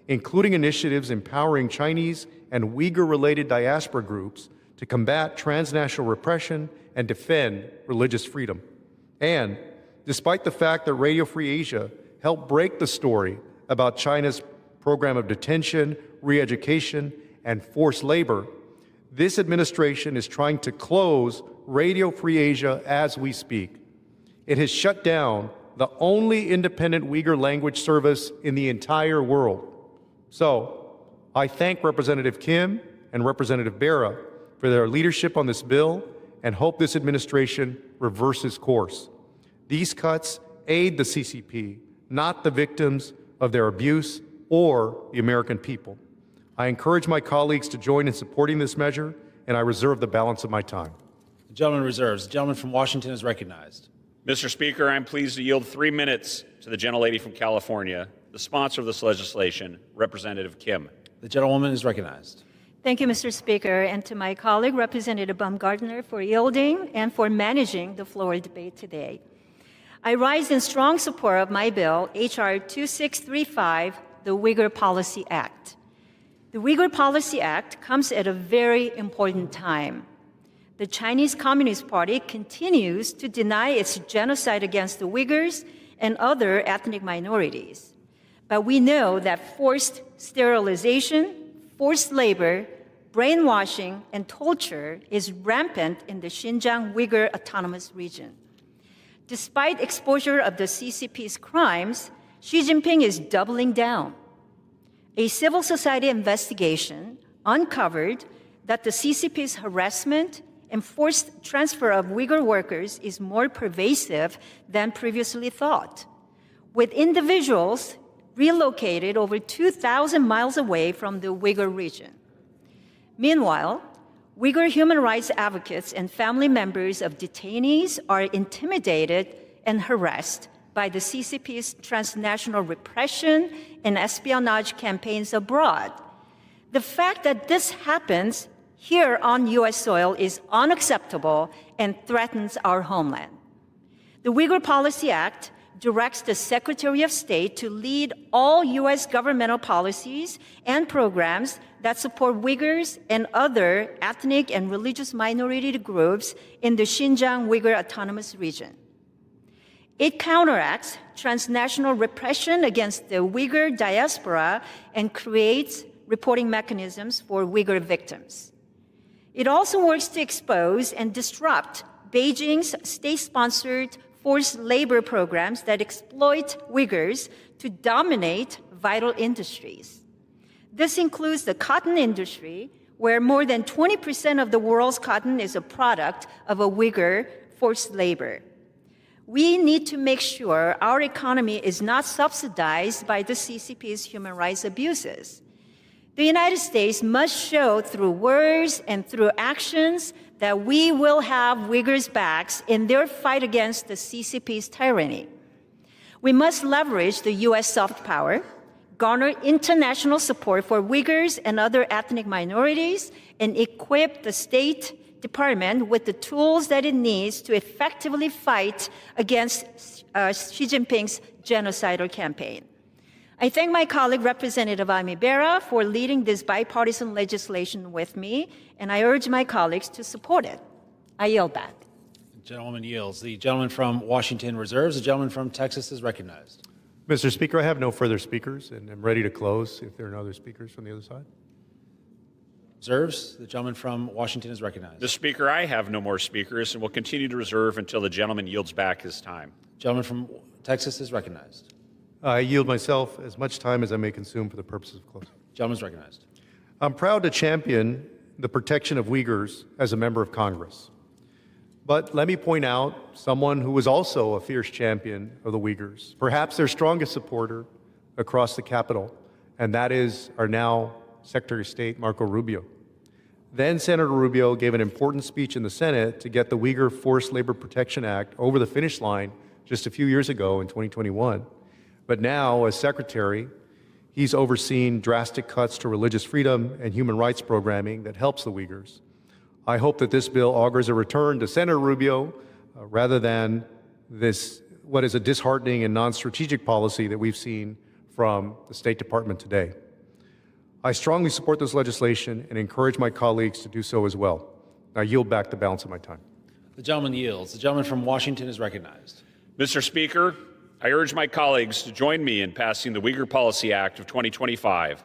including initiatives empowering Chinese and Uyghur-related diaspora groups to combat transnational repression and defend religious freedom. And despite the fact that Radio Free Asia helped break the story about China's program of detention, re-education, and forced labor, this administration is trying to close Radio Free Asia as we speak. It has shut down the only independent Uyghur language service in the entire world. So, I thank Representative Kim and Representative Bera for their leadership on this bill and hope this administration reverses course. These cuts aid the CCP, not the victims of their abuse or the American people. I encourage my colleagues to join in supporting this measure, and I reserve the balance of my time. The gentleman reserves. The gentleman from Washington is recognized. Mr. Speaker, I'm pleased to yield 3 minutes to the gentlelady from California, the sponsor of this legislation, Representative Kim. The gentlewoman is recognized. Thank you, Mr. Speaker, and to my colleague, Representative Baumgartner, for yielding and for managing the floor debate today. I rise in strong support of my bill, H.R. 2635, the Uyghur Policy Act. The Uyghur Policy Act comes at a very important time. The Chinese Communist Party continues to deny its genocide against the Uyghurs and other ethnic minorities. But we know that forced sterilization, forced labor, brainwashing, and torture is rampant in the Xinjiang Uyghur Autonomous Region. Despite exposure of the CCP's crimes, Xi Jinping is doubling down. A civil society investigation uncovered that the CCP's harassment and forced transfer of Uyghur workers is more pervasive than previously thought, with individuals relocated over 2,000 miles away from the Uyghur region. Meanwhile, Uyghur human rights advocates and family members of detainees are intimidated and harassed by the CCP's transnational repression and espionage campaigns abroad. The fact that this happens here on U.S. soil is unacceptable and threatens our homeland. The Uyghur Policy Act directs the Secretary of State to lead all U.S. governmental policies and programs that support Uyghurs and other ethnic and religious minority groups in the Xinjiang Uyghur Autonomous Region. It counteracts transnational repression against the Uyghur diaspora and creates reporting mechanisms for Uyghur victims. It also works to expose and disrupt Beijing's state-sponsored forced labor programs that exploit Uyghurs to dominate vital industries. This includes the cotton industry, where more than 20% of the world's cotton is a product of a Uyghur forced labor. We need to make sure our economy is not subsidized by the CCP's human rights abuses. The United States must show through words and through actions that we will have Uyghurs' backs in their fight against the CCP's tyranny. We must leverage the U.S. soft power, garner international support for Uyghurs and other ethnic minorities, and equip the State Department with the tools that it needs to effectively fight against Xi Jinping's genocidal campaign. I thank my colleague, Representative Ami Bera, for leading this bipartisan legislation with me, and I urge my colleagues to support it. I yield back. The gentleman yields. The gentleman from Washington reserves. The gentleman from Texas is recognized. Mr. Speaker, I have no further speakers, and I'm ready to close if there are no other speakers from the other side. Reserves. The gentleman from Washington is recognized. Mr. Speaker, I have no more speakers and will continue to reserve until the gentleman yields back his time. Gentleman from Texas is recognized. I yield myself as much time as I may consume for the purposes of closing. Gentleman is recognized. I'm proud to champion the protection of Uyghurs as a member of Congress. But let me point out someone who was also a fierce champion of the Uyghurs, perhaps their strongest supporter across the Capitol, and that is our now Secretary of State, Marco Rubio. Then Senator Rubio gave an important speech in the Senate to get the Uyghur Forced Labor Protection Act over the finish line just a few years ago in 2021. But now, as Secretary, he's overseen drastic cuts to religious freedom and human rights programming that helps the Uyghurs. I hope that this bill augurs a return to Senator Rubio rather than this, what is a disheartening and non-strategic policy that we've seen from the State Department today. I strongly support this legislation and encourage my colleagues to do so as well. I yield back the balance of my time. The gentleman yields. The gentleman from Washington is recognized. Mr. Speaker, I urge my colleagues to join me in passing the Uyghur Policy Act of 2025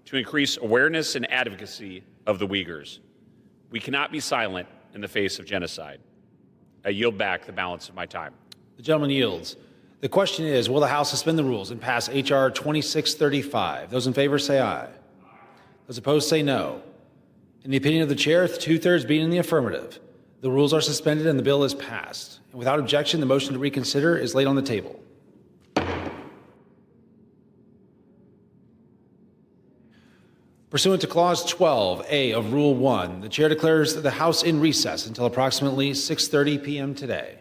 to increase awareness and advocacy of the Uyghurs. We cannot be silent in the face of genocide. I yield back the balance of my time. The gentleman yields. The question is, will the House suspend the rules and pass H.R. 2635? Those in favor say aye. Those opposed say no. In the opinion of the chair, with 2/3 being in the affirmative, the rules are suspended and the bill is passed. And without objection, the motion to reconsider is laid on the table. Pursuant to Clause 12A of Rule 1, the Chair declares the House in recess until approximately 6:30 p.m. today.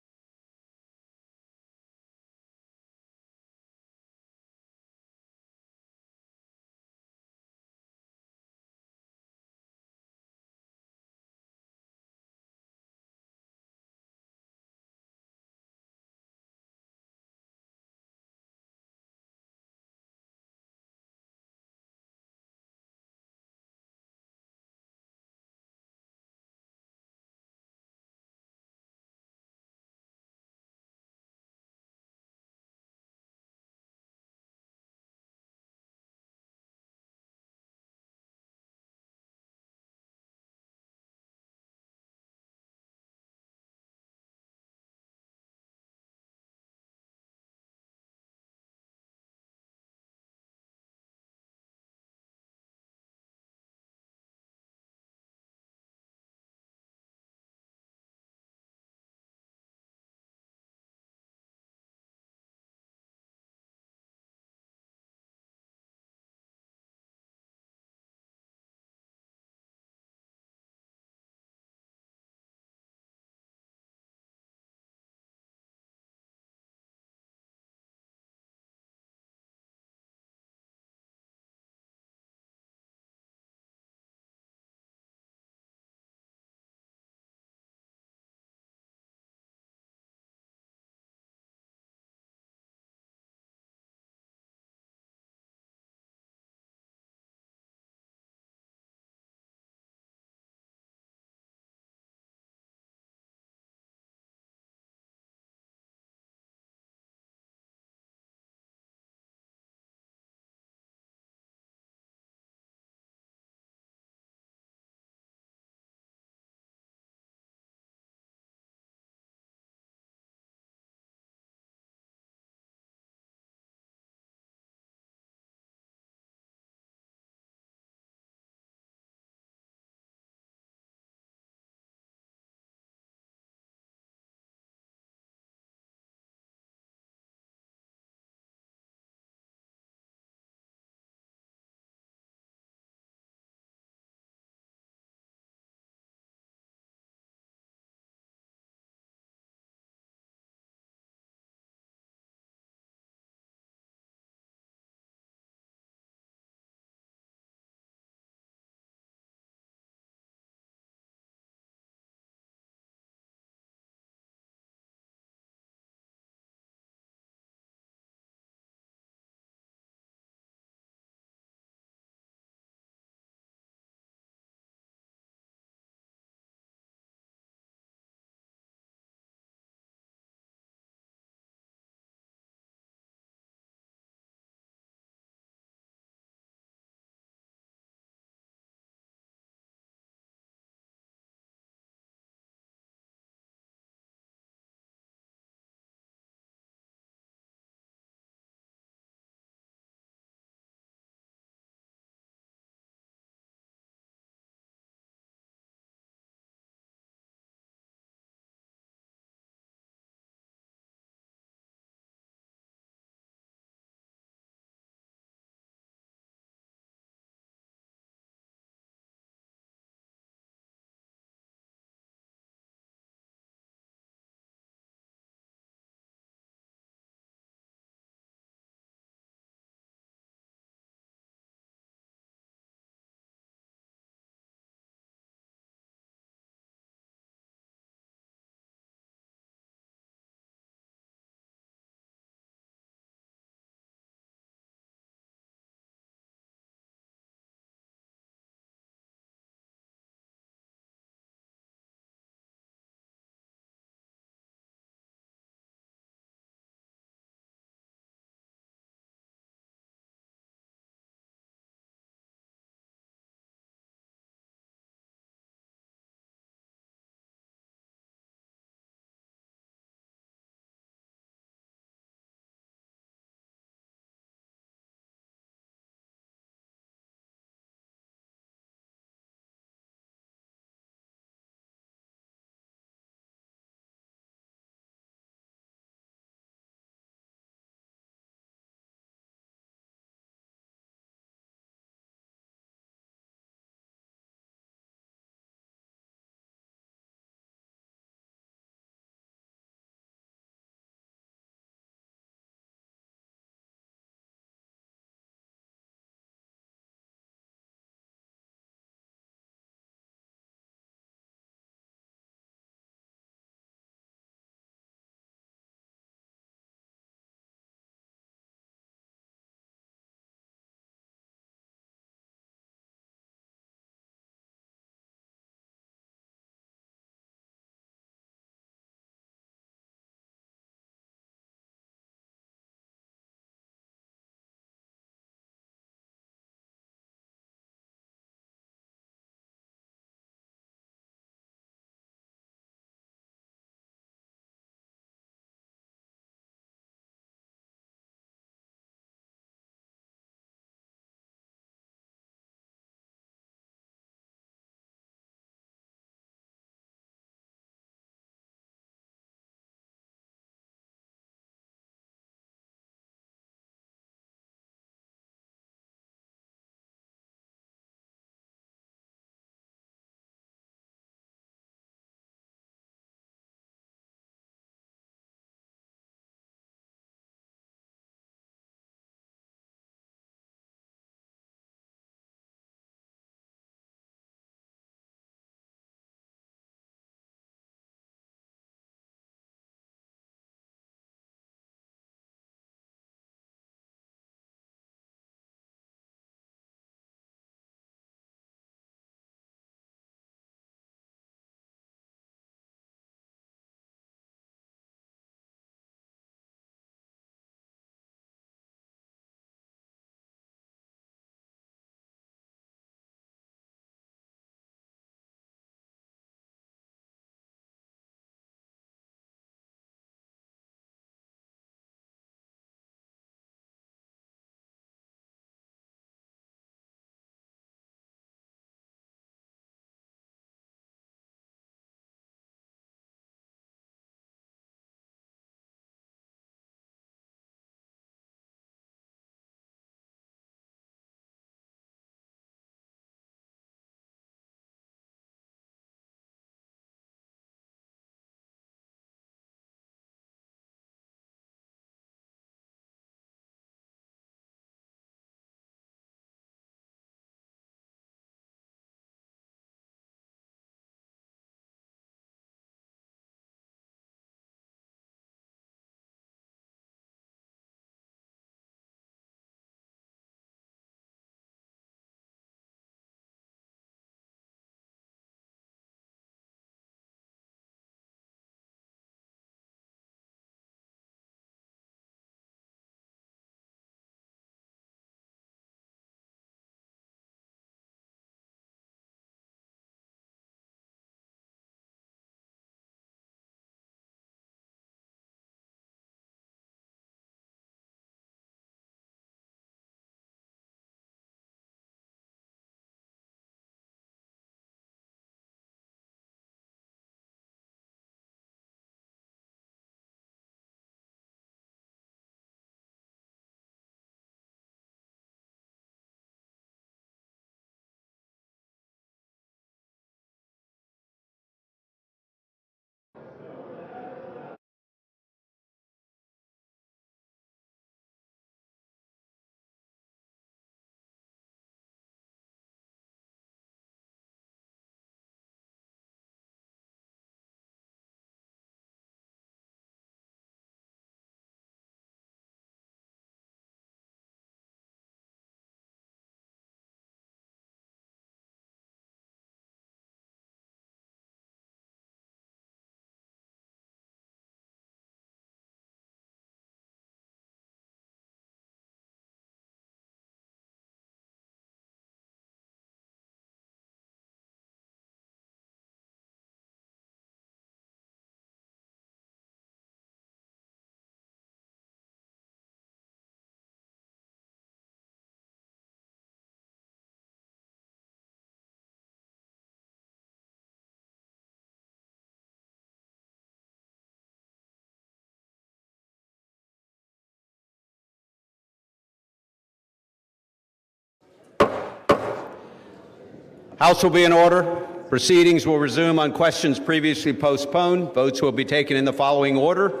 House will be in order. Proceedings will resume on questions previously postponed. Votes will be taken in the following order.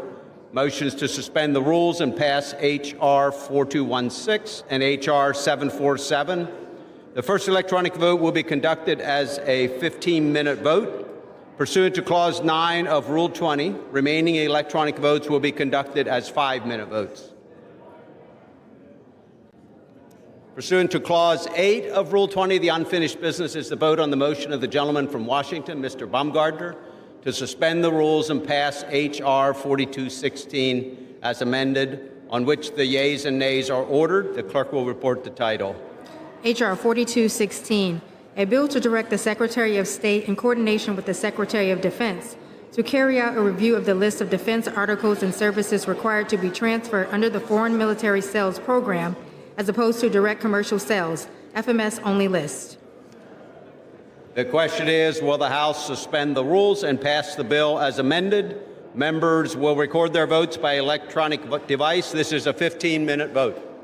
Motions to suspend the rules and pass H.R. 4216 and H.R. 747. The first electronic vote will be conducted as a 15-minute vote. Pursuant to Clause 9 of Rule 20, remaining electronic votes will be conducted as 5-minute votes. Pursuant to Clause 8 of Rule 20, the unfinished business is the vote on the motion of the gentleman from Washington, Mr. Baumgartner, to suspend the rules and pass H.R. 4216 as amended, on which the yeas and nays are ordered. The clerk will report the title. H.R. 4216, a bill to direct the Secretary of State in coordination with the Secretary of Defense to carry out a review of the list of defense articles and services required to be transferred under the Foreign Military Sales Program as opposed to direct commercial sales, FMS only list. The question is, will the House suspend the rules and pass the bill as amended? Members will record their votes by electronic device. This is a 15-minute vote.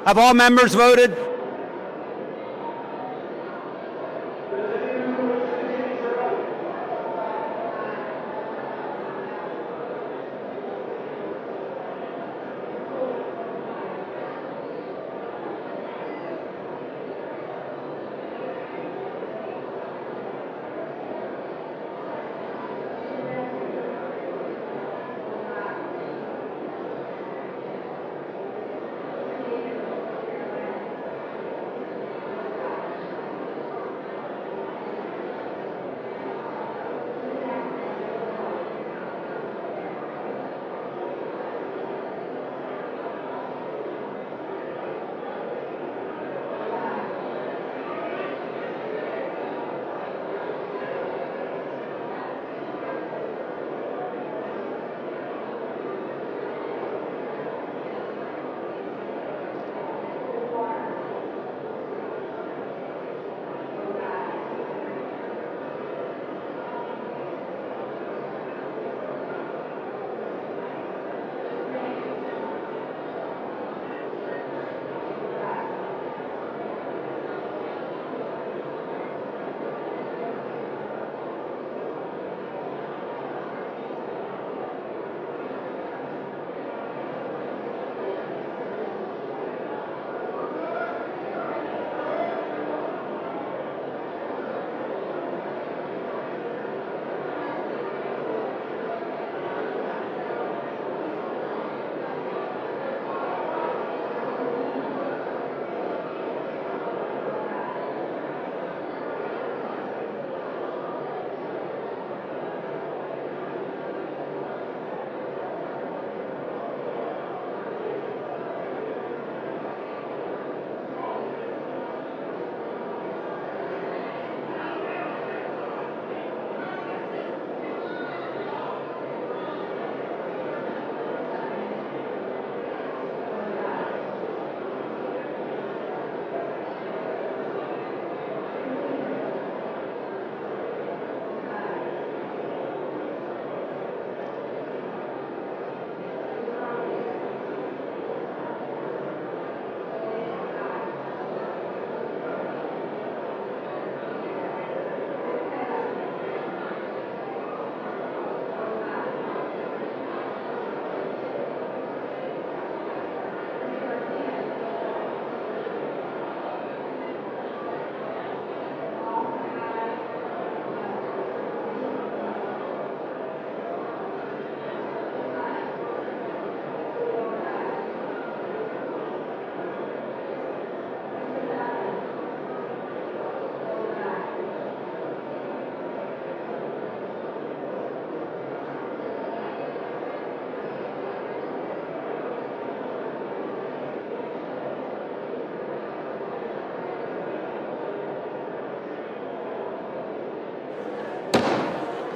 Have all members voted?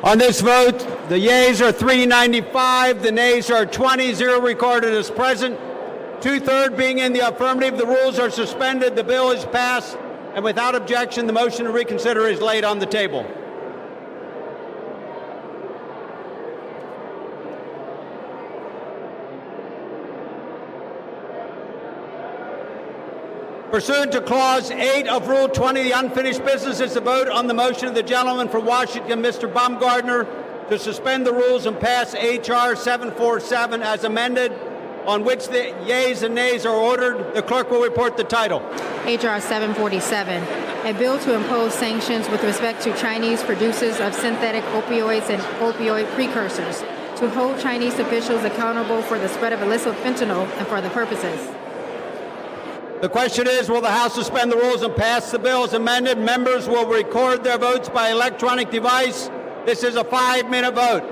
On this vote, the yeas are 395, the nays are 20, 0 recorded as present. 2/3 being in the affirmative, the rules are suspended, the bill is passed, and without objection, the motion to reconsider is laid on the table. Pursuant to Clause 8 of Rule 20, the unfinished business is the vote on the motion of the gentleman from Washington, Mr. Baumgartner, to suspend the rules and pass H.R. 747 as amended, on which the yeas and nays are ordered. The clerk will report the title. H.R. 747, a bill to impose sanctions with respect to Chinese producers of synthetic opioids and opioid precursors, to hold Chinese officials accountable for the spread of illicit fentanyl and for other purposes. The question is, will the House suspend the rules and pass the bill as amended? Members will record their votes by electronic device. This is a 5-minute vote.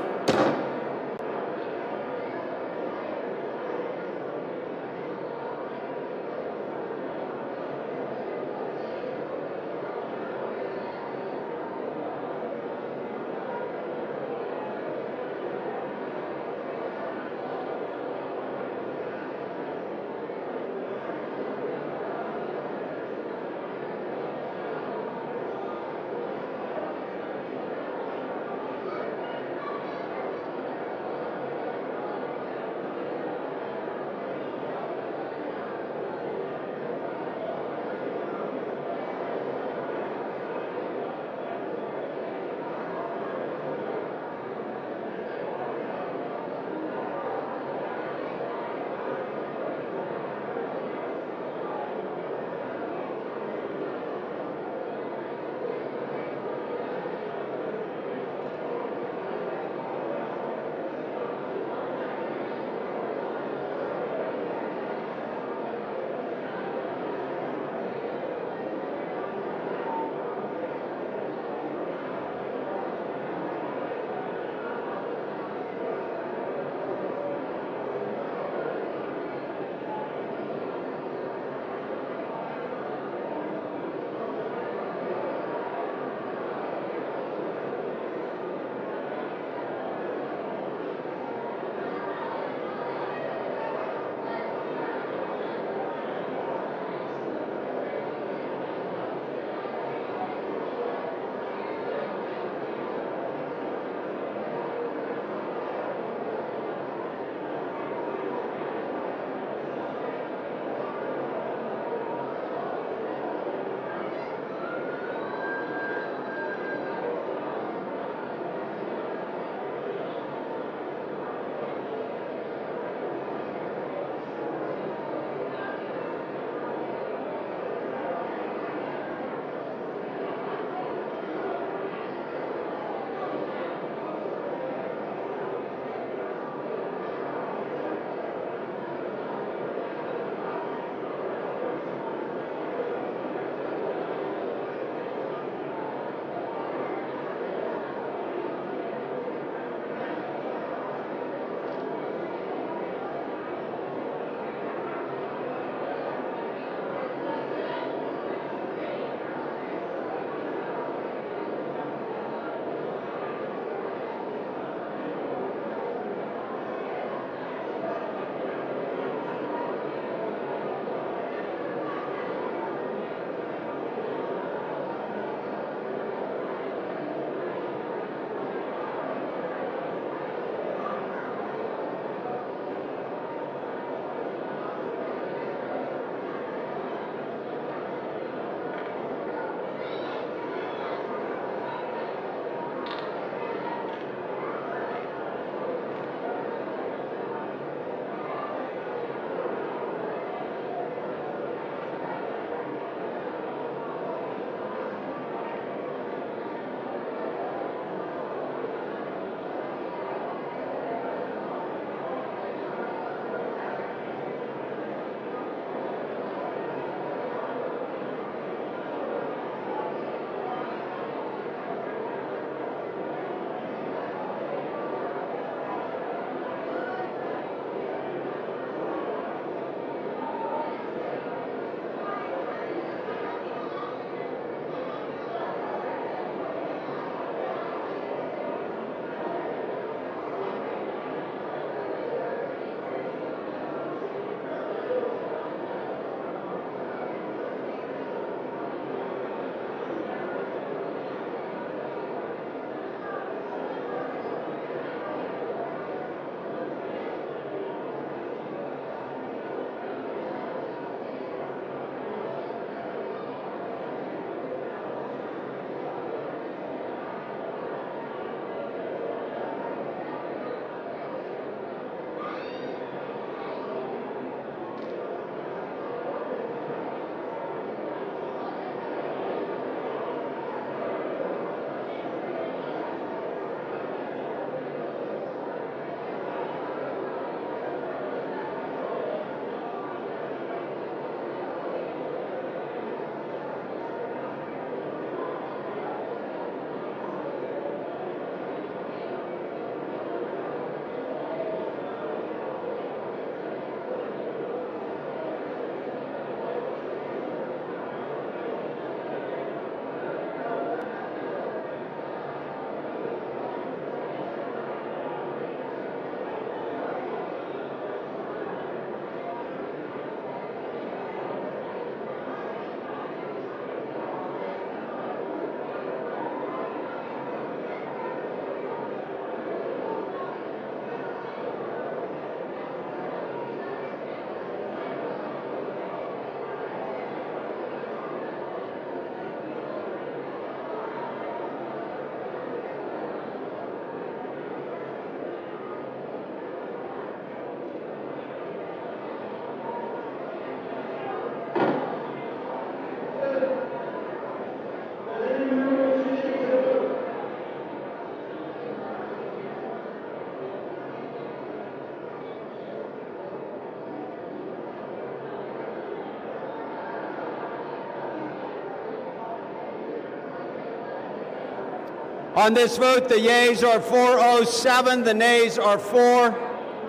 On this vote, the yeas are 407, the nays are 4.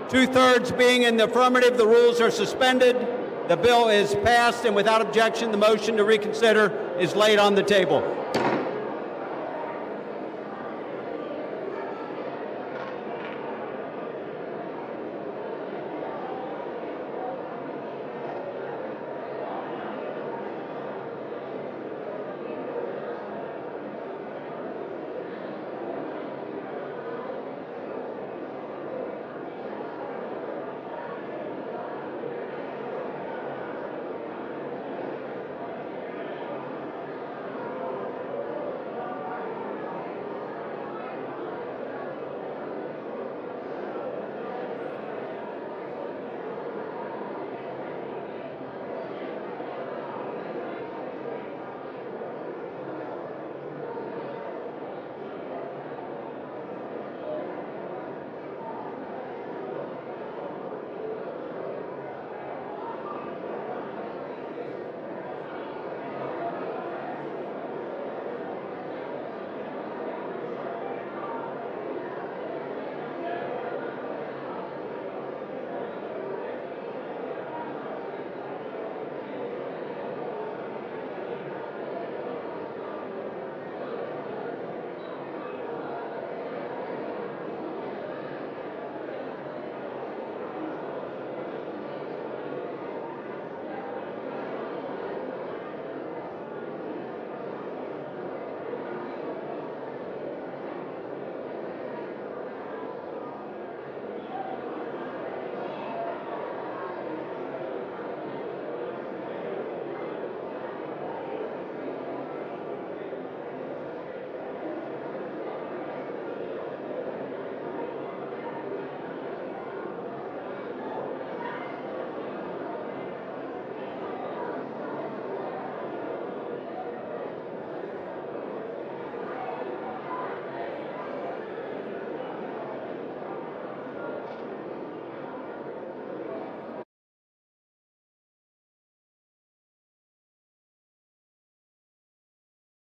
2/3 being in the affirmative, the rules are suspended. The bill is passed, and without objection, the motion to reconsider is laid on the table.